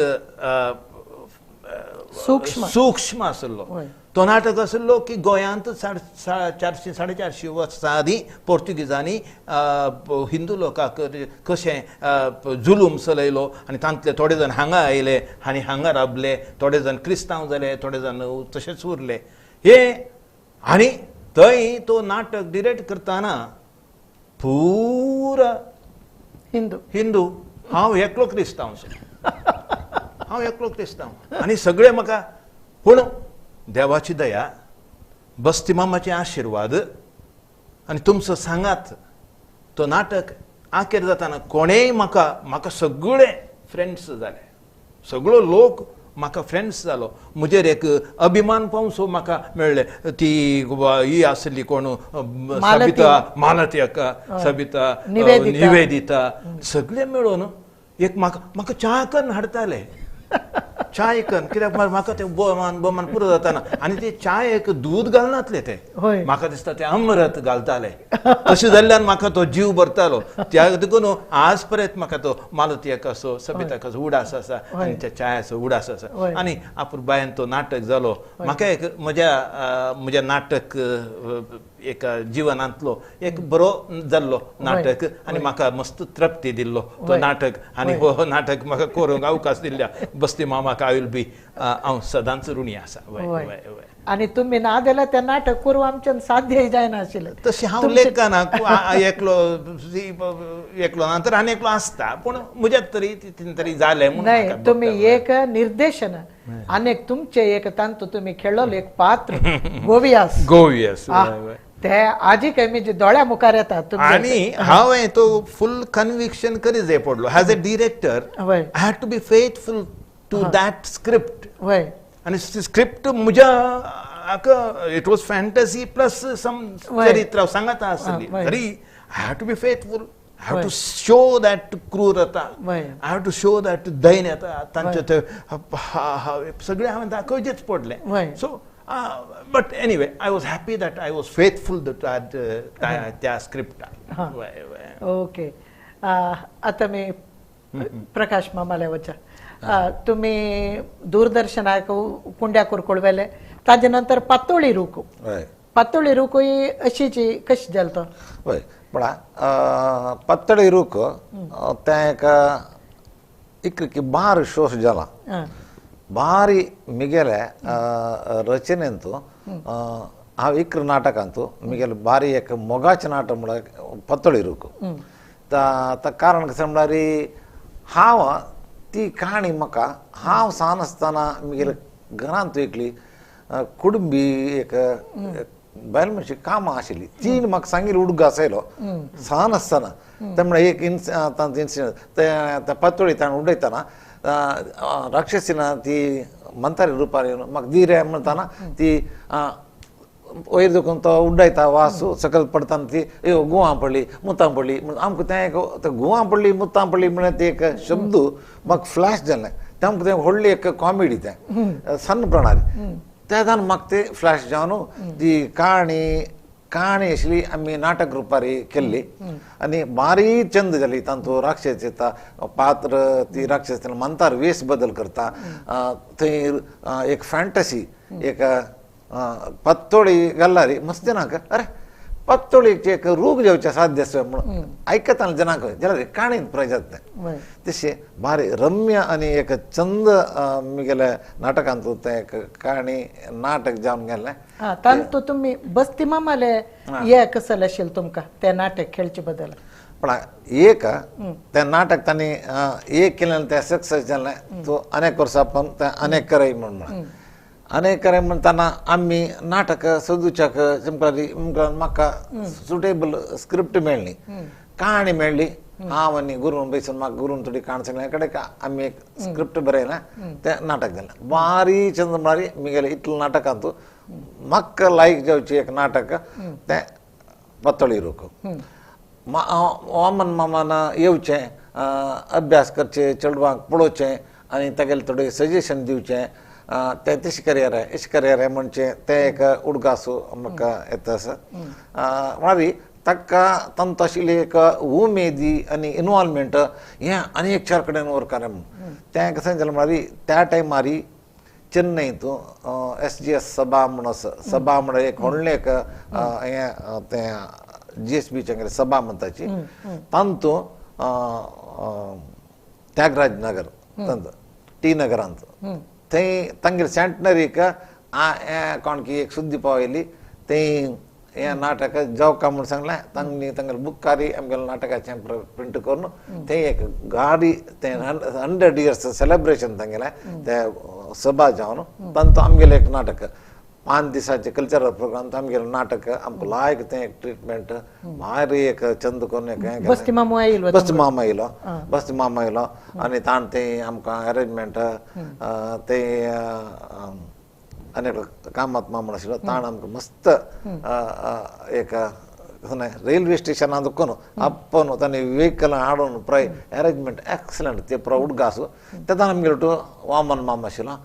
सूक्ष्म आसलो तो नाटक आसलो की गोंयांत 400-450 वर्सां आदीं पोर्तुगीजांनी हिंदू लोकांक कशें जुलूम चलयलो आनी तांतले थोडे जाण हांगा आयले आनी हांगा राबले थोडे जाण क्रिस्तांव जाले थोडे जाण तशेंच उरले हे आनी थंय तो नाटक डिरेक्ट करतना पुरा हिंदू हांव एकलो क्रिस्तांव आनी सगळे म्हाका पूण देवाची दया बस्ती मामाचे आशिर्वाद आनी तुमचो सांगात तो नाटक आखेर जाताना कोणेय म्हाका सगळे फ्रेंड्स जाले सगळो लोक म्हाका फ्रेंड्स जालो म्हजेर एक अभिमान पावसो म्हाका मेळ्ळे ती ही आसली कोण सबिता निवेदिता सगळे मेळून एक म्हाका च्या करून हाडटाले चाय कन कित्याक म्हाका ते बोमान पुरो जाताना आनी ते चायेक दूद घालनातले ते म्हाका दिसता ते अमृत घालताले तशें जाल्ल्यान म्हाका तो जीव भरतालो त्या देखून आज पर्यंत म्हाका तो मालतीयाक असो सबिताक असो उडास आसा आनी त्या चायाचो उडास आसा आनी आपुरबायेन तो नाटक जालो म्हाका एक म्हज्या नाटक एक जिवनांतलो एक बरो जाल्लो नाटक आनी म्हाका मस्त तृप्ती दिल्लो तो नाटक आनी हो नाटक म्हाका करूंक अवकाश दिल्ल्या बस्ती मामाक आय विल बी हांव सदांच ऋणी आसा आनी तुमी ना जाल्यार तें नाटक करूं आमच्यान साध्यय जायना आशिल्लें तशें हांव लेखना एकलो नंतर आनी एकलो आसता पूण म्हज्यात तरी जालें म्हणून तुमी एक निर्देशन आनीक तुमचे एक तांतू तुमी खेळ्ळो एक पात्र गोवियास ते आजी म्हणजे दोळ्या मुखार येतात आनी हांवें तो फुल कन्विक्शन करी जाय पडलो as a director I had to be faithful to that script आनी स्क्रिप्ट म्हज्या it was fantasy plus some चरित्र सांगता आसली तरी I had to be faithful I have to show that क्रूरता I have to show that दैन्यता तांचे ते सगळे हांवें दाखोवचेच पडले so but anyway I was happy that I was faithful to त्या स्क्रिप्टाक ओके आता मी प्रकाश मामाले वचा तुम्ही दूरदर्शनाक कुंड्या कुरकुळवेले ताजे नंतर पातोळी रूक अशीची कशी जाल तो पण पत्तळी रूक त्या एका इकरिकी बार शोस जाला भारी मिगेले रचनेंतू हांव इक्र नाटकांतू मिगेले बारी एक मोगाचें नाटक म्हळ्यार पत्तळी रूक कारण कशें म्हळ्यार हांव ती काणी म्हाका हांव सान आसतना मिगेले घरांत एकली कुडुंबी एक बायल मनशी कामां आशिल्ली तीन म्हाका सांगिल्ली उडगो आसयलो सान आसतना ते म्हळ्यार एक इन्सिडंट त्या पातोळी ताणें उडयतना राक्षसीन ती म्हणटाली रुपार येवन म्हाका दी रे म्हणटाना ती वयर देखून तो उड्डायता वासू सकयल पडटाना ती गुवां पडली मुतां पडली आमकां तें गुवां पडली मुतां पडली म्हळ्यार ते एक शब्द म्हाका फ्लॅश जालें तें आमकां तें व्हडली एक कॉमेडी तें सन्न प्रणाली तेदान म्हाका ते फ्लॅश जावन ती काणी आशिल्ली आमी नाटक रुपारी केल्ली आनी बारी चंद जाली तांतू राक्षस येता पात्र ती राक्षस मंतार वेश बदल करता थंय एक फॅन्टसी एक पत्तोळी घालणारी मस्ती नाका अरे पत्तोळीचे एक रूप जेवचे साध्य आसा म्हणून आयकता जनाक जाल्यार काणीन प्रजात तशें भारी रम्य आनी एक चंद म्हगेल्या नाटकांतू तें एक काणी नाटक जावन गेल्लें तांतू तुमी बस्ती मामाले हे कसं आशिल्लें तुमकां तें नाटक खेळचे बद्दल पण एक तें नाटक तांणी एक केलें तें सक्सेस जालें तो अनेक वर्सां पण तें अनेक करय म्हणून अनेक करे म्हणटाना आमी नाटक सोदूच्याक म्हाका सुटेबल स्क्रिप्ट मेळ्ळी काणी मेळ्ळी हांव आनी गुरून बसून म्हाका गुरून थोडी काण सांगलें कडेक आमी एक स्क्रिप्ट बरयलें तें नाटक जालें बारी चंद मारी म्हगेलें इतलें नाटकांतू म्हाका लायक जावचें एक नाटक तें पत्तोळी रूख वामन मामान येवचें अभ्यास करचें चेडवांक पळोवचें आनी तागेलें थोडें सजेशन दिवचें ते तशें करियर म्हणजे ते एक उडगासू म्हाका येता आसा मारी ताका तांत आशिल्ली एक उमेदी आनी इनवॉल्वमेंट हें आनी एक चार कडेन उरकालें म्हणून तें कशें जालें मारी त्या टायमारी चेन्नईतू SGS सभा म्हणून आसा सभा म्हणून एक व्हडलें एक हें तें GSBचें सभा म्हणटाची तांतू त्यागराज नगर तांत टी नगरांत थंय तांगेले सेंटनरीक कोण की एक सुद्दी पावयली थंय हें नाटक जावका म्हूण सांगलें तांगेले बुक्कारी आमगेलें नाटकाचें प्रिंट करून थंय एक गाडी तें 100 years सेलिब्रेशन तांगेलें तें सभा जावन तांतू आमगेलें एक नाटक 5 दिसाचें कल्चरल प्रोग्राम आमगेलें नाटक आमकां लायक तें एक ट्रिटमेंट भारी एक चंद करून एक बस्ती मामा येयलो आनी ताण तें आमकां अरेंजमेंट तें अनेक कामत मामून आशिल्लो ताण आमकां मस्त एक रेल्वे स्टेशनार दुखून अप्पन तांणी वेहिकल हाडून पुराय अरेंजमेंट एक्सलंट ते पुरो उडगासू तेदान आमगेलो टू वामन मामा आशिल्लो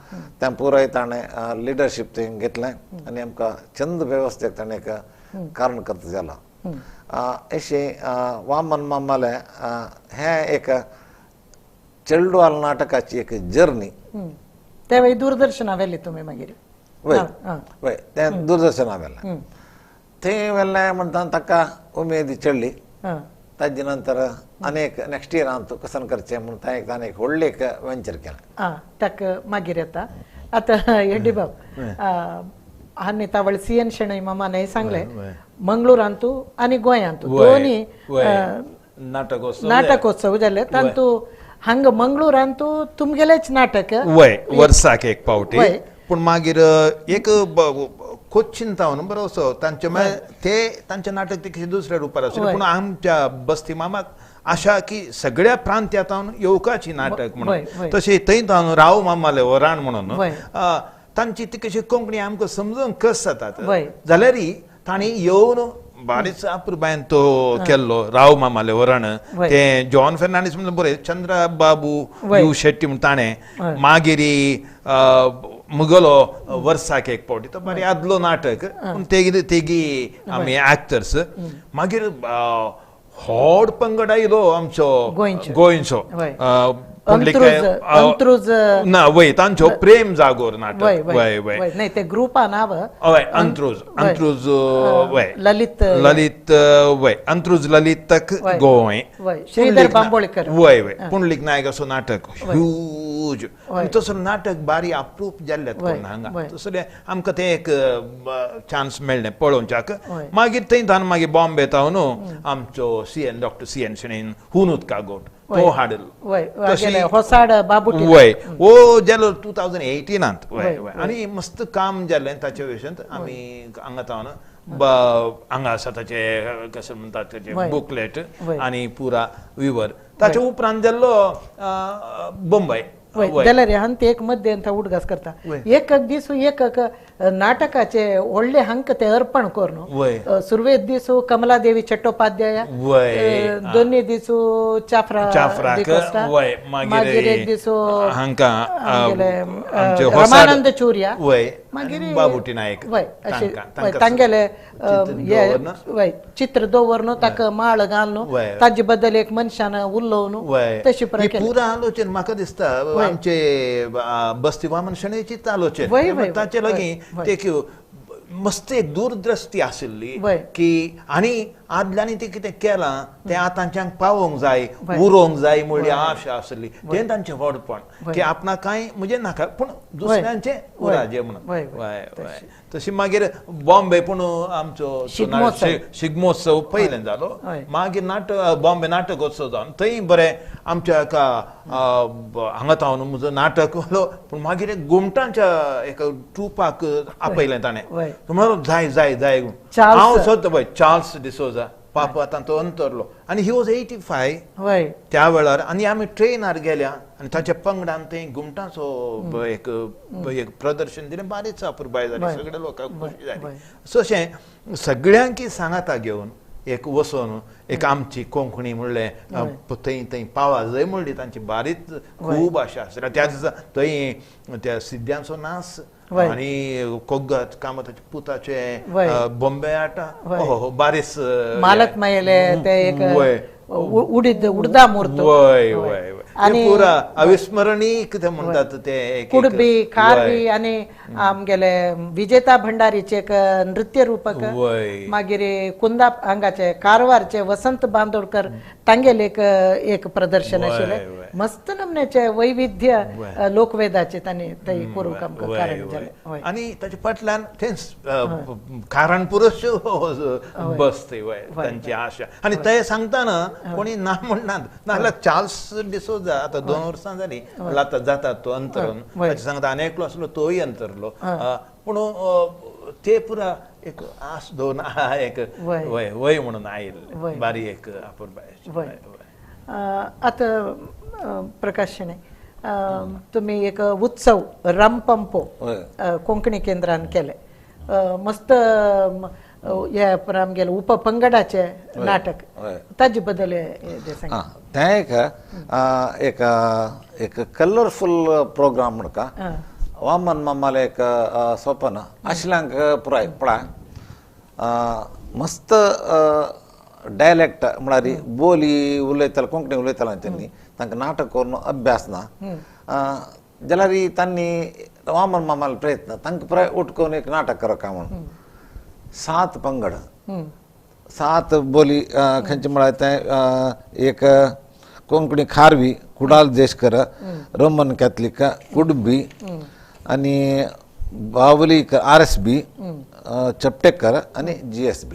तें पुराय ताणें लिडरशीप थंय घेतलें आनी आमकां चंद वेवस्थेक ताणें एक कारणकर्ता जालो अशें वामन मामाले हें एक चेडवाल नाटकाची एक जर्नी त्या वेळी दूरदर्शना वेली तुमी मागीर वय तें दूरदर्शना वेलें थंय वेल्लें म्हणटा ताका उमेद चडली ताजे नंतर अनेक नेक्स्ट इयरांत कसन करचें म्हणून ताणें एक व्हडलें एक वेंचर केलें ताका मागीर येता आतां येड्डी बाब हांणी तावळ CN शेणै मामान हें सांगलें मंगळुरांतू आनी गोंयांतू दोनी नाटकोत्सव जाले तांतू हांगा मंगळुरांतू तुमगेलेच नाटक वय वर्साक एक पावटी पूण मागीर एक कोच्चीन तावन बरो असो तांचे ते तांचे नाटक ते कशें दुसऱ्या रुपार आसलें पूण आमच्या बस्ती मामाक आशा की सगळ्या प्रांत्यांतावन येवकाची नाटक म्हणून तशें थंय तावन राव मामाले वराण म्हणून तांची ती कशी कोंकणी आमकां समजूंक कस जातात जाल्यारय तांणी येवन बारीच अपुरबायन तो केल्लो राव मामाले वरण ते जॉन फेर्नांडीस म्हणून बरें चंद्रा बाबू शेट्टी म्हणून ताणें मागीर मुगलो वर्साक एक पावटी तो बरें आदलो नाटक पूण तेगी आमी एक्टर्स मागीर व्हड पंगड आयलो आमचो गोंयचो ना वय तांचो प्रेम जागोर नाटक वय वय नाही ते ग्रुपा नाव वय अंत्रुज वय ललित वय अंत्रुज ललितक गोंय श्रीधर बांबोळकर वय वय पुंडलीक नायक असो नाटक ह्यूज तसो नाटक बारी अप्रूप जाल्लेत हांगा तसले आमकां ते एक चान्स मेळ्ळें पळोवच्याक मागीर थंय मागीर बॉम्बे तावन आमचो डॉक्टर CN शेणैन हुनूत कागोट तो हाडलो वय ओ जालो 2018 वय वय आनी मस्त काम जालें ताचे विशयांत आमी हांगा तावन हांगा आसा ताचे कशें म्हणटात ताचे बुकलेट आनी पुरा विवर ताचे उपरांत जाल्लो बंबय जाल्यार हांव ते एक मध्य ಅಂತ उडगास करता एक दिसू एक नाटकाचे व्हडले हांक ते अर्पण करून सुरवेत दिसू कमलादेवी चट्टोपाध्याय दोन्ही दिसू चाफरा मागीर एक दिसू रामानंद चुरिया मागीर बाबुटी नायक तांगेले चित्र दवरन ताका माळ घालून ताजे बद्दल एक मनशान उलोवन तशी पुरा आलोचन म्हाका दिसता आमचे बस्ती वामन शणैचीच आलोचन ताचे लागीं ते मस्त एक दूरदृष्टी आशिल्ली की आनी आदल्यांनी ते कितें केलां तें आतांच्यांक पावोवंक जाय उरोवंक जाय म्हणली आशा आशिल्ली तें तांचें व्हडपण की आपणाक कांय म्हणजे नाका पूण दुसऱ्यांचें उराजें म्हणून तशी मागीर बॉम्बे पूण आमचो शिगमोत्सव पयलें जालो मागीर बॉम्बे नाटकोत्सव जावन थंय बरें आमच्या एका हांगा तावन म्हजो नाटक वलो पूण मागीर एक घुमटांच्या एका ट्रुपाक आपयलें ताणें म्हणलो जाय जाय जाय हांव सोदता पळय चार्ल्स डिसोजा पापा तांचो अंतरलो आनी ही वॉज 85 त्या वेळार आनी आमी ट्रेनार गेल्या आनी ताच्या पंगडान थंय घुमटांचो एक प्रदर्शन दिलें बारीच अपुरबाय जाली सगळ्या लोकांक खुशी जाली तशें सगळ्यांक सांगाता घेवन एक वचोन एक आमची कोंकणी म्हणलें थंय थंय पावा जंय म्हणली तांची बारीच खूब आशा आसल्या त्या दिसा थंय त्या सिद्ध्यांचो नाच आनी कोग्गत कामताचे पुताचे बॉम्बे आटा बारीस मालक मायले ते एक उडदा मूर्त आनी पुरा अविस्मरणीय कितें म्हणटात ते कुडबी खारवी आनी आमगेले विजेता भंडारीचे एक नृत्य रूपक मागीर कुंदा हांगाचे कारवारचे वसंत बांदोडकर तांगेले एक प्रदर्शन आशिल्लें मस्त नमनेचे वैविध्य लोकवेदाचे तांणी थंय करूंक आमकां कारण जालें आनी ताचे फाटल्यान थंयच कारण पुरुश बस थंय तांची आशा आनी ते सांगतना कोणी ना म्हणनात नाजाल्यार चार्ल्स डिसोजा आता 2 वर्सां जाली आतां जाता तो अंतरून ताचे सांगता आनी एकलो आसलो तोय अंतरलो पूण ते पुरा एक आस दोन एक वय म्हणून आयिल्ले बारी एक अपुरबाय आतां प्रकाश शेणे तुमी एक उत्सव रंपंपो कोंकणी केंद्रान केले मस्त हे आमगेले उपपंगडाचे नाटक ताजे बद्दल तें एक एक कलरफुल प्रोग्राम म्हणका वामन मामाले एक स्वप्न आशिल्ल्यांक पुराय पळय मस्त डायलेक्ट म्हळ्यार बोली उलयताले कोंकणी उलयताले तेणी तांकां नाटक करून अभ्यास ना जाल्यार तांणी वामन मामाले प्रयत्न तांकां पुराय उठकोवन एक नाटक करप काय म्हणून 7 पंगड 7 बोली खंयचे म्हळ्यार तें एक कोंकणी खारवी कुडाल देशकर रोमन कॅथलिक कुडबी आनी बावलीकर RSB चपटेकर आनी GSB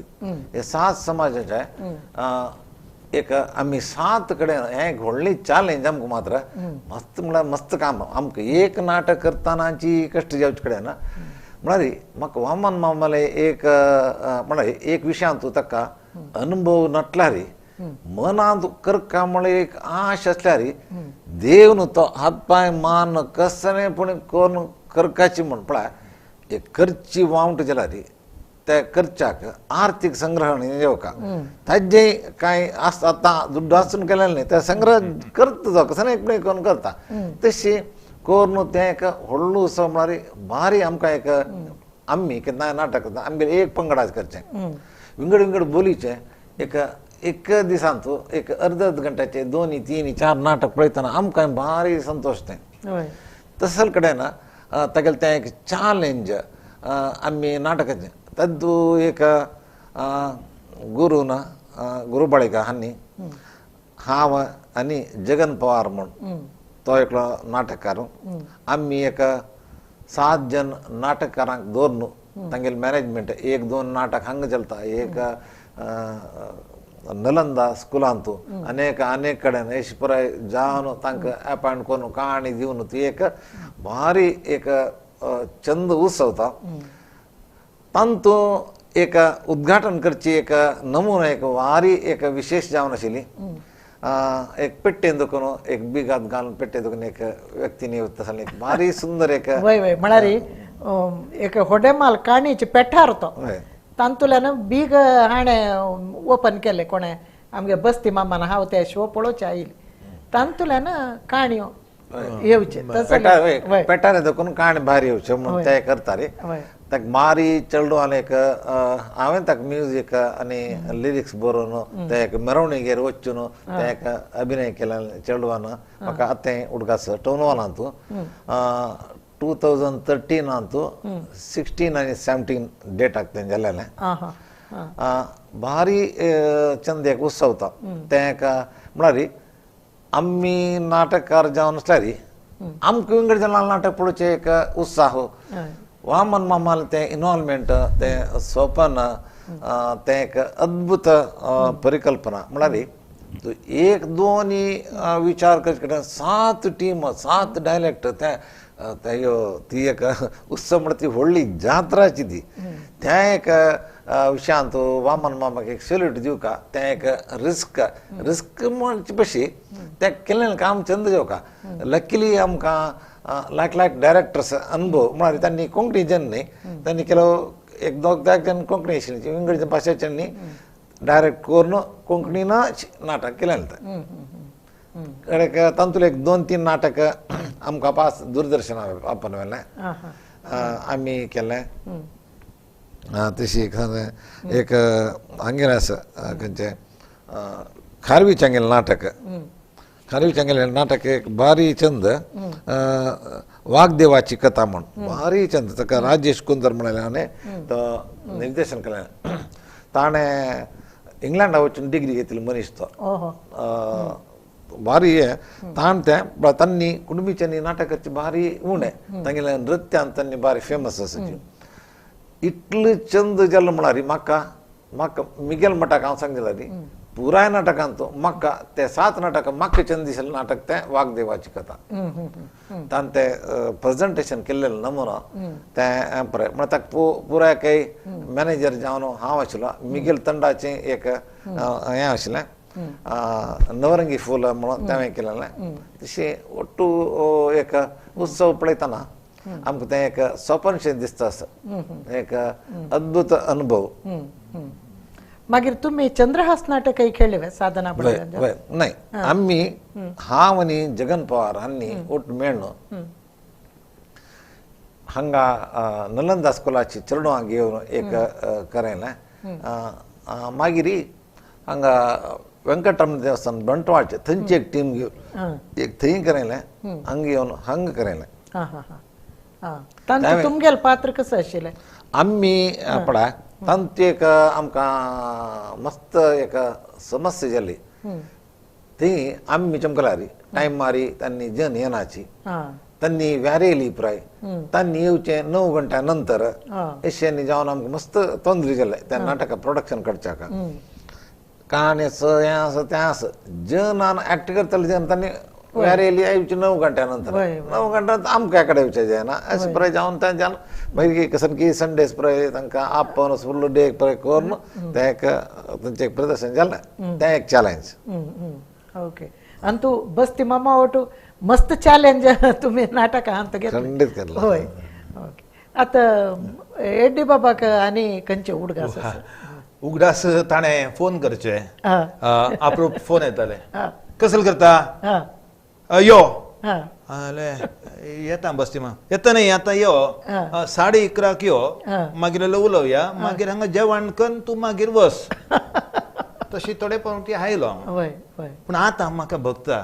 हे 7 समाजाचे एक आमी 7 कडेन हें एक व्हडली चॅलेंज आमकां मात्र मस्त म्हळ्यार मस्त काम आमकां एक नाटक करतानाची कश्ट जावचे कडेन म्हळ्यार म्हाका वामन मामाले एक म्हळ्यार एक विशयांत ताका अनुभव नटल्यार मनांत करता म्हळ्यार एक आश आसल्यार देव न्हू तो हात पांय मान कसलेपणी करून करपाची म्हण पळय एक करची वावंट जाल्यार ते करच्याक आर्थीक संग्रहण येवका ताजे कांय आतां दुड्ड आसून केलेलें न्ही ते संग्रह करता जो कसलेपणी करून करता तशी करून तें एक व्हडलो उत्सव म्हळ्यार भारी आमकां एक आमी केन्ना नाटक करता आमगेलें एक पंगडाचें करचें विंगड विंगड बोलीचें एक दिसांत एक अर्द घंट्याचे 2, 3, 4 नाटक पळयतना आमकां भारी संतोश तें तसले कडेन तागेलें तें एक चॅलेंज आमी नाटकाचें तातूंत एक गुरून गुरुबाळेकर हांणी हांव आनी जगन पवार म्हूण तो एकलो नाटककार आमी एक 7 जन नाटककारांक दवरून तांगेले मॅनेजमेंट 1-2 नाटक हांगा चलता एक नलंदा स्कुलांत अनेक कडेन अशें पुराय जावन तांकां अपॉयंट करून काणी दिवन ती एक भारी एक चंद उत्सव तो तातूंत एक उद्घाटन करची एक नमुना एक भारी एक विशेश जावन आशिल्ली एक पेट्टे दुकान एक बिगात घालून पेट्टे दुकान एक व्यक्तीने तसं एक भारी सुंदर एक वय वय म्हळ्यार एक होडेमाल काणयेचे पेठार तो तांतुल्यान बीग हाणें ओपन केले कोणें आमगे बस्ती मामान हांव ते शो पळोवचे आयिल्ले तांतुल्यान काणयो येवचे पेटारे दुकान काण भारी येवचे म्हणून ते करता रे ताका मारी चेडू आनी एक हांवें ताका म्युजीक आनी लिरिक्स बरोवन ते एक मेरवणुकीर वचून ते एक अभिनय केला चेडवान म्हाका आतें उडगास टोनवालांतू 2013 अंतू 16 आनी 17 डेटाक तें जालेलें भारी चंद एक उत्सव तो तेका म्हळ्यार आमी नाटककार जावन आसल्यार आमकां विंगड जाल्लें नाटक पळोवचें एक उत्साह वामन मामाल ते इन्वॉल्वमेंट ते स्वप्न ते एक अद्भुत परिकल्पना म्हळ्यार एक दोन विचार करचे 7 टीम 7 डायलेक्ट ते ती एक उत्सव म्हणटा ती व्हडली जात्राची ती त्या एक विशयांत वामन मामाक एक सॅल्यूट दिवका ते एक रिस्क म्हणचे बशी ते केल्लें काम चंद जेवका लकीली आमकां लायक डायरेक्टर्स अनुभव म्हळ्यार तांणी कोंकणी जन न्ही तांणी केलो एक दोग जन कोंकणी आशिल्ली इंग्रजी भाशेच्यांनी डायरेक्ट करून कोंकणीन नाटक केलेलें कडेक तांतूंत एक 2-3 नाटक आमकां पास दूरदर्शना आपण वेलें आमी केलें तशी एक हांगेर आसा खंयचे खारवीचें गेलें नाटक खारवीचें गेलें नाटक एक भारी चंद वागदेवाची कथा म्हण भारी चंद ताका राजेश कुंदर म्हणलें आनी तो निर्देशन केलें ताणें इंग्लंडा वचून डिग्री घेतिल्लो मनीस तो भारी हे तांणी कुटुंबीच्यांनी नाटकाची भारी उणें तांगेलें नृत्यान तांणी भारी फेमस आसाची इतलें चंद जालें म्हळ्यार म्हाका मिगेल मठाक हांव सांगलें पुराय नाटकांत म्हाका ते 7 नाटकां म्हाका चंद दिसलें नाटक तें वागदेवाची कथा ताणें तें प्रेजेंटेशन केल्लें नमुनो तें पळय म्हळ्यार ताका पुराय काही मॅनेजर जावन हांव आशिल्लो मिगेल तंडाचें एक हें आशिल्लें नवरंगी फूल म्हणून तें केलेलें तशें ओट्टू एक उत्सव पळयतना आमकां तें एक स्वप्नशें दिसता एक अद्भुत अनुभव मागीर तुमी चंद्रहास नाटकय खेळ्ळे साधना नाही आमी हांव आनी जगन पवार हांणी ओट मेळून हांगा नलंदा स्कुलाची चेडवां घेवन एक करेलें मागीर हांगा वेंकटरमण देवस्थान बंटवाळचे थंयची एक टीम घेवन एक थंय करेलें हांगा येवन हांगा करेलें तुमगेलें पात्र कसं आशिल्लें आमी पळय तांची एक आमकां मस्त एक समस्या जाली थंय आमी चमकल्यार टायम मारी तांणी जन येनाची तांणी व्यारे येयली पुराय तांणी येवचें 9 घंट्या नंतर एशियनी जावन आमकां मस्त तोंदरी जाले त्या नाटका प्रोडक्शन करच्याक काणी हें आसा तें आसा जनान एक्ट करतले जन तांणी व्यारे येयली येवची 9 घंट्या नंतर 9 घंट्या आमकां एकडे येवचें जायना अशें पुराय जावन तें जालें मागीर सारकी संडेज पुराय तांकां आपोवन फुल्ल डे पुराय करून तें एक तांचें एक प्रदर्शन जालें तें एक चॅलेंज ओके आनी तूं बस्ती मामा ओटू मस्त चॅलेंज तुमी नाटकां हांत खंडीत केलें होय ओके आतां एड्डी बाबाक आनी खंयचे उडगास आसा उगडास ताणें फोन करचे आपरूप फोन येताले कसलो करता यो येता बस्ती मा येता न्ही आतां यो 11:30 यो मागीर उलोवया मागीर हांगा जेवण कर तूं मागीर वस तशी थोडे पावटी आयलो पूण आतां म्हाका भोगता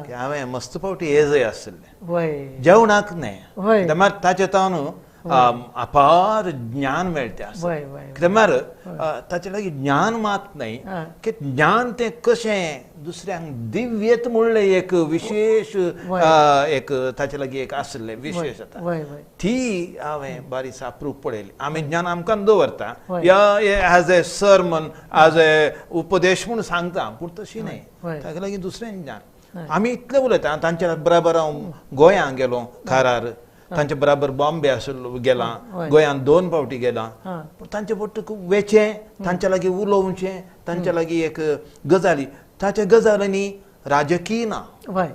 की हांवें मस्त पावटी एजय आसलें जेवणाक न्हय कित्याक ताचे तावन अपार ज्ञान मेळटा कित्याक ताचे लागीं ज्ञान मात न्हय की ज्ञान तें कशें दुसऱ्यांक दिव्यत म्हणलें एक विशेष एक ताचे लागीं एक आसलें विशेश ती हांवें बारीस अप्रूप पळयली आमी ज्ञान आमकां दवरता as a sermon as a उपदेश म्हूण सांगता पूण तशी न्हय ताका लागीं दुसरें ज्ञान आमी इतलें उलयता तांच्या बराबर हांव गोंयां गेलो खारार तांचे बराबर बॉम्बे आसलो गेला गोंयांत 2 फावटी गेला पूण तांचे पट्ट वेचें तांच्या लागीं उलोवचें तांच्या लागीं एक गजाली ताच्या गजालींनी राजकीय ना वय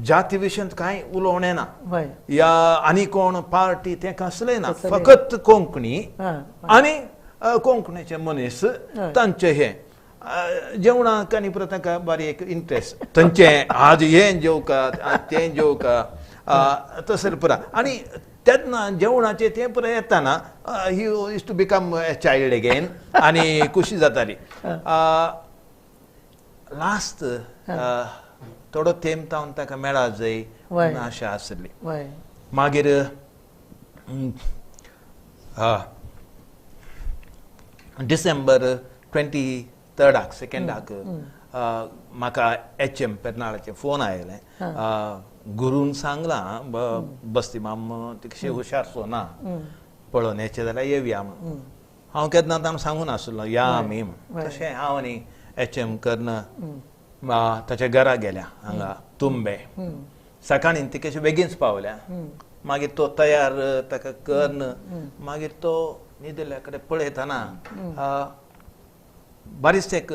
जाती विशयंत कांय उलोवणें ना वय या आनी कोण पार्टी तें कसलें ना कसलें. फकत कोंकणी हा, आनी कोंकणीचे मनीस तांचे हे जेवणाक आनी प्रताका बारीक इंट्रेस्ट तांचे आज हें जेवकात आज तें जेवका तसले पुरा आनी तेन्ना जेवणाचे तें पुरा येताना he is to become a child again आनी खुशी जाताली लास्ट थोडो तेंप तावन ताका मेळा जाय वय. आशा आसली वय मागीर डिसेंबर 23 सेकंडाक म्हाका HM पेर्नाळाचे फोन आयले गुरून सांगलां बस्ती माम तितशे हुशारसो ना पळोवन येचे जाल्यार येवया म्हण हांव केन्ना तांकां सांगून नासलो या आमी तशें हांव आनी HM कर्ण ताच्या घरा गेल्या हांगा तुंबे सकाळीं ती कशी बेगीनच पावल्या मागीर तो तयार ताका कर्ण मागीर तो न्हिदल्या कडेन पळयतना बारीच एक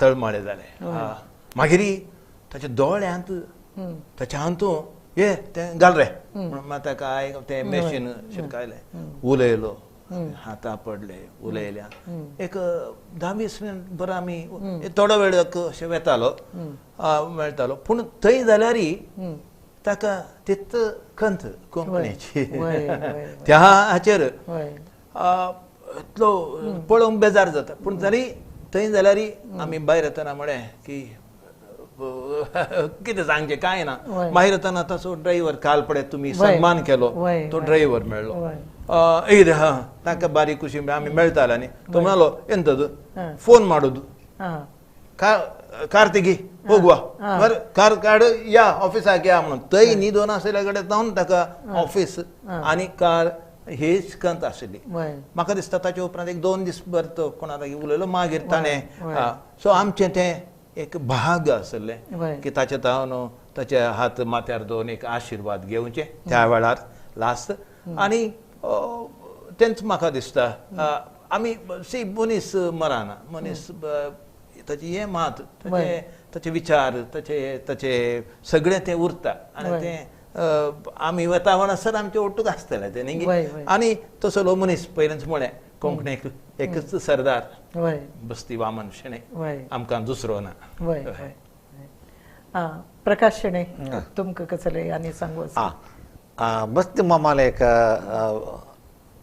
तळमळे जाले मागीर ताच्या दोळ्यांत ताच्या हातूं ये तें घाल रे म्हणून ताका तें मॅशीन शिरकायलें उलयलो हाता पडले उलयल्या एक 10-20 मिनट बरो आमी थोडो वेळ अशें वेतालो मेळटालो पूण थंय जाल्यारय ताका तित खंत कोंकणीची त्या हाचेर इतलो पळोवंक बेजार जाता पूण तरी थंय जाल्यारय आमी भायर येतना म्हळें की कितें सांगचें कांय ना भायर येतना ताचो ड्रायव्हर काल पडे तुमी सन्मान केलो तो ड्रायव्हर मेळ्ळो ಇದು ತಾಕ ಬಾರಿ ಖುಷಿ ಆಮೇಲೆ ಮೆಳ್ತಾಳನಿ ತುಮನलो ಎಂತದು ಫೋನ್ ಮಾಡೋದು कार तेगी ಹೋಗುವ कार काड या ऑफिसाक या म्हणून थंय न्ही 2 आसल्या कडेन जावन ताका ऑफिस आनी कार हेच कंत आसली म्हाका दिसता ताचे उपरांत एक 2 दीस भर तो कोणा लागीं उलयलो मागीर ताणें सो आमचें तें एक भाग आसलें की ताचे तावन ताचे हात माथ्यार दवरून एक आशिर्वाद घेवचे त्या वेळार लास्ट आनी तेंच म्हाका दिसता आमी सी मनीस मराना मनीस ताचे हे मात ताचे विचार ताचे सगळें तें उरता आनी तें आमी वता म्हणसर आमचे ओटूच आसतलें तें न्ही आनी तसलो मनीस पयलेंच म्हळें कोंकणीक एकच सरदार बस्ती वामन शेणे आमकां दुसरो ना प्रकाश शेणे तुमकां कसले आनी सांगू बस्ती मामाला एक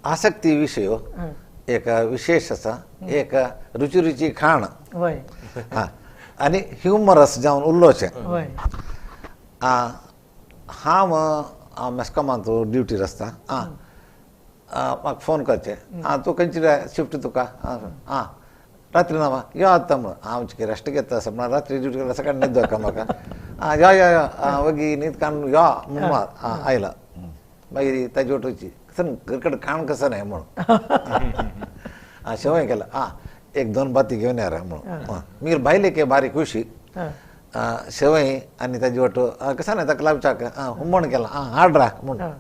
आसक्ती विषय एक विशेष असा एक रुची खाण आणि ह्युमरस जावन उरलोचे हांव मेस्कॉमांत ड्युटीर आसता म्हाका फोन करचे तूं खंयची शिफ्ट तुका रात्री ना यो आतां म्हणून हांव रेस्ट घेता म्हणून रात्री ड्युटी करता सकाळी न्हीद येता म्हाका या वगी न्हीद काडून यो म्हणून आयला मागीर ताजे वटूची कडेन खाण कसं नाही म्हणून शेवय केला एक 2 बाती घेवन या रे म्हणून मागीर बायलेक बारी खुशी शेवय आनी ताजे वटू कसं नाही ताका लावच्याक हुमण केला हाड रा म्हणून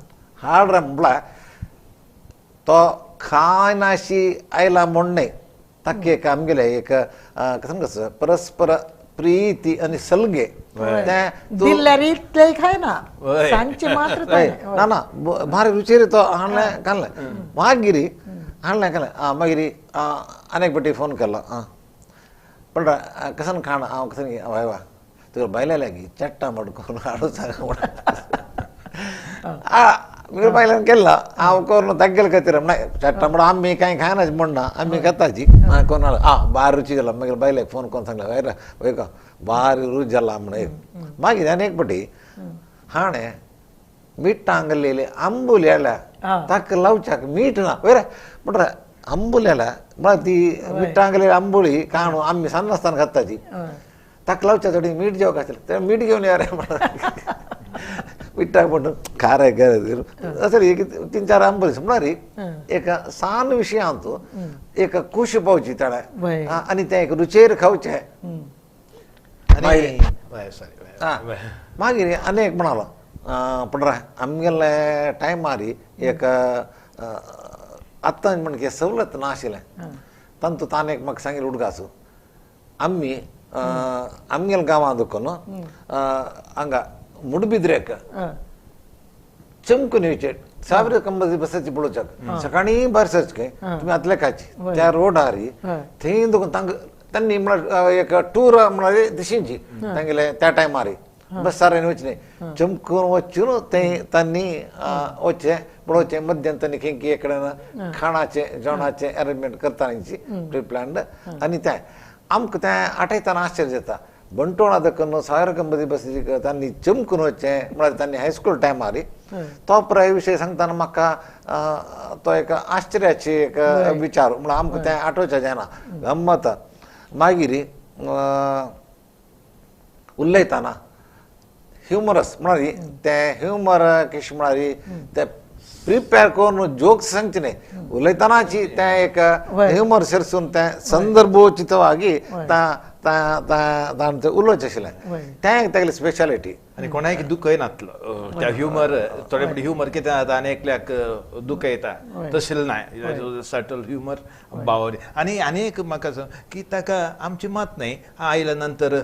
हाड रा म्हणल्यार तो खाय नाशी आयला म्हणणे ताका एक आमगेले एक कसं परस्पर प्रीती आणि सलगे ना ना भारी रुचेरी तो हाडलें काडलें मागीर हाडलें काडलें मागीर आनीक फावटी फोन केलो पण कसन खाण हांव कसन हय वा तुका बायले लागी चट्टा मडकून हाडू सांग म्हणून बायलान केला हांव करून तागेले खातीर चट्टा म्हणून आमी कांय खायना म्हणना आमी घेताची कोण बारी रुची जाला मागीर बायलेक फोन करून सांगलें वयर वय गो बारी रूच जाला म्हणून मागीर आनी एक फावटी हाणें मीठ हांगलेले आंबोली हाडल्या ताका लावच्याक मीठ ना वयर म्हणटा आंबोली हाडल्या म्हळ्यार ती मीठ हांगलेली आंबोळी काणू आमी सान्नासतना खाताची ताका लावच्या थोडी मीठ जेवक आसलें तें मीठ घेवन या रे म्हणटा मीठाक म्हणून खारे असं 3-4 आंबोली म्हळ्यार एक सान विशयांत एक खुश पावची ताणें आनी तें एक रुचेर खावचें मागीर आनी एक म्हणालो पण आमगेले टायमार एक आत्तां म्हणजे सवलत ना आशिल्लें तांतू ताणें म्हाका सांगिल्लें उडगासू आमी आमगेल गांवां दुखून हांगा मुडबिद्रेक चमकून येवचे ಸಾವಿರ ಕಂಬದಿ ಬಸ್ಸಚ್ಚಿ ಬಿಡೋಚಾಕ ಸಕಾಣಿ ಬರ್ಸಚ್ಕೆ तुम्ही आतले काची त्या रोडारी थंय दुखून त्यांनी एक टूर म्हणाले दिशींची तांगेले त्या टायमारी बस सारे वचने चमकून वचून ते त्यांनी वचे पळोवचे मध्यंतरी खंयकी एकडे खाणाचे जेवणाचे अरेंजमेंट करतानाची प्री प्लॅन्ड आनी ते आमकां तें आठयतना आश्चर्य जाता बंटोणा दखून ಸಾವಿರ ಕಂಬದಿ बसीची त्यांनी चमकून वचचे म्हळ्यार त्यांनी हायस्कूल टायमारी तो प्राय विशय सांगतना म्हाका तो एक आश्चर्याची एक विचार म्हळ्यार आमकां तें आठोवचें जायना गम्मत मागीर उलयतना ह्युमरस म्हळ्यार ते ह्युमर कशें म्हळ्यार ते प्रिपेर करून जोक्स सांगचे न्ही उलयतनाची ते एक ह्युमर सेरसून ते संदर्भोचितವಾಗಿ तांचे उलोवचें आशिल्लें तें तेगेली स्पेशालिटी आनी कोणाक दुख येनातलो त्या ह्युमर थोडे फावटी ह्युमर कितें जाता आनी एकल्याक दुख येता तशें ना सटल ह्युमर बावरी आनी एक म्हाका सांग की ताका आमची मात न्ही आयल्या नंतर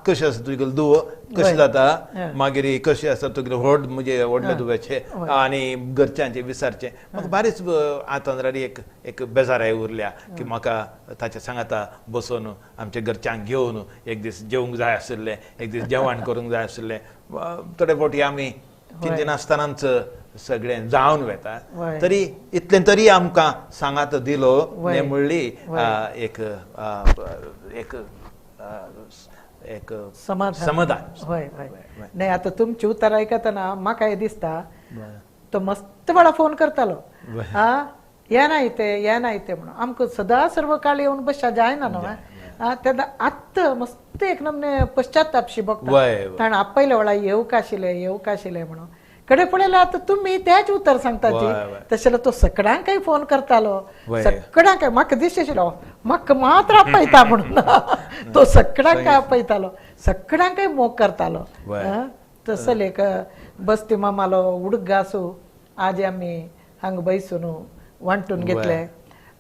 कशें आसा तुगेलो दुव कशें जाता मागीर कशें आसा तुगेले म्हणजे व्हडले दुवेचे आनी घरच्यांचे विचारचें म्हाका बारीच आतांद्रारी एक बेजाराय उरल्या की म्हाका ताच्या सांगाता बसून आमच्या घरच्यांक घेवन एक दीस जेवंक जाय आशिल्लें एक दीस जेवण करूंक जाय आशिल्लें थोडे फावटी आमी तिनतीन आसतनाच सगळें जावन वेता तरी इतलें तरी आमकां सांगात दिलो म्हणली एक एक समाधान नाही आता तुमची उतर आयकतना म्हाका हे दिसता तो मस्त वेळा फोन करतालो येनायते म्हणून आमकां सदां सर्व काळ येवन बसच्या जायना न्हू तेन्ना आत्ता मस्त एक नमने पश्चातापशी बघता ताणें आपयले वेळा येवंक आशिल्लें म्हणून कडे पळयल्यार आतां तुमी तेच उतर सांगताची तशें तो सगळ्यांकय फोन करतालो सगळ्यांक म्हाका दिसताशिल्लो म्हाका मात्र आपयता म्हणून तो सगळ्यांक आपयतालो सगळ्यांकय मोग करतालो तसले एक बस्ती मामालो उडक घासू आज आमी हांगा बैसून वांटून घेतले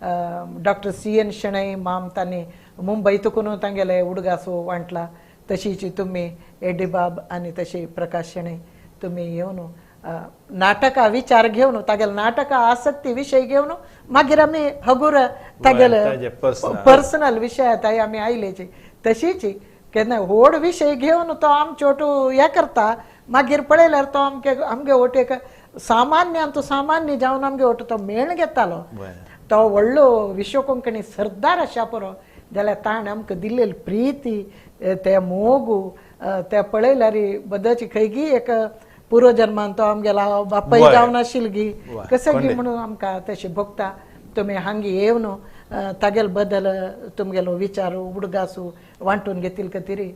डॉक्टर CN शणै माम तांणी मुंबई तुकून तांगेले उडगासो वांटला तशीच तुम्ही एडी बाब आनी तशी प्रकाश शणै तुम्ही येवन नाटका विचार घेवन तागेले नाटका आसक्ती विशय घेवन मागीर आमी हगूर तागेले पर्सनल विशयाताय आमी आयलेची तशीच केन्ना व्हड विशय घेवन तो आमचोट हे करता मागीर पळयल्यार तो आमगे ओट सामान्य जावन आमगे ओट तो मेळ घेतालो तो व्हडलो विश्व कोंकणी सरदार आसा पळय जाल्यार ताणें आमकां दिल्लेली प्रिती ते मोगू ते पळयल्यार बदची खंयगी एक पुर्वजन्मान तो आमगेला बापाय जावन आशिल्ली कशें गी म्हणून आमकां तशें भोगता तुमी हांगा येवन तागेले बद्दल तुमगेलो विचार उडगासू वांटून घेतील तरी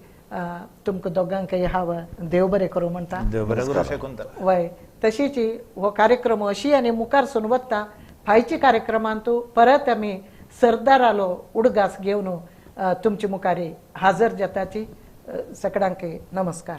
तुमकां दोगांकय हांव देव बरें करूं म्हणटा वय तशीच हो कार्यक्रम अशी आनी मुखार सून वता फायच्या कार्यक्रमांत परत आमी सरदारालो उडगास घेवन तुमचे मुखारी हाजर जाताची सगळ्यांक नमस्कार.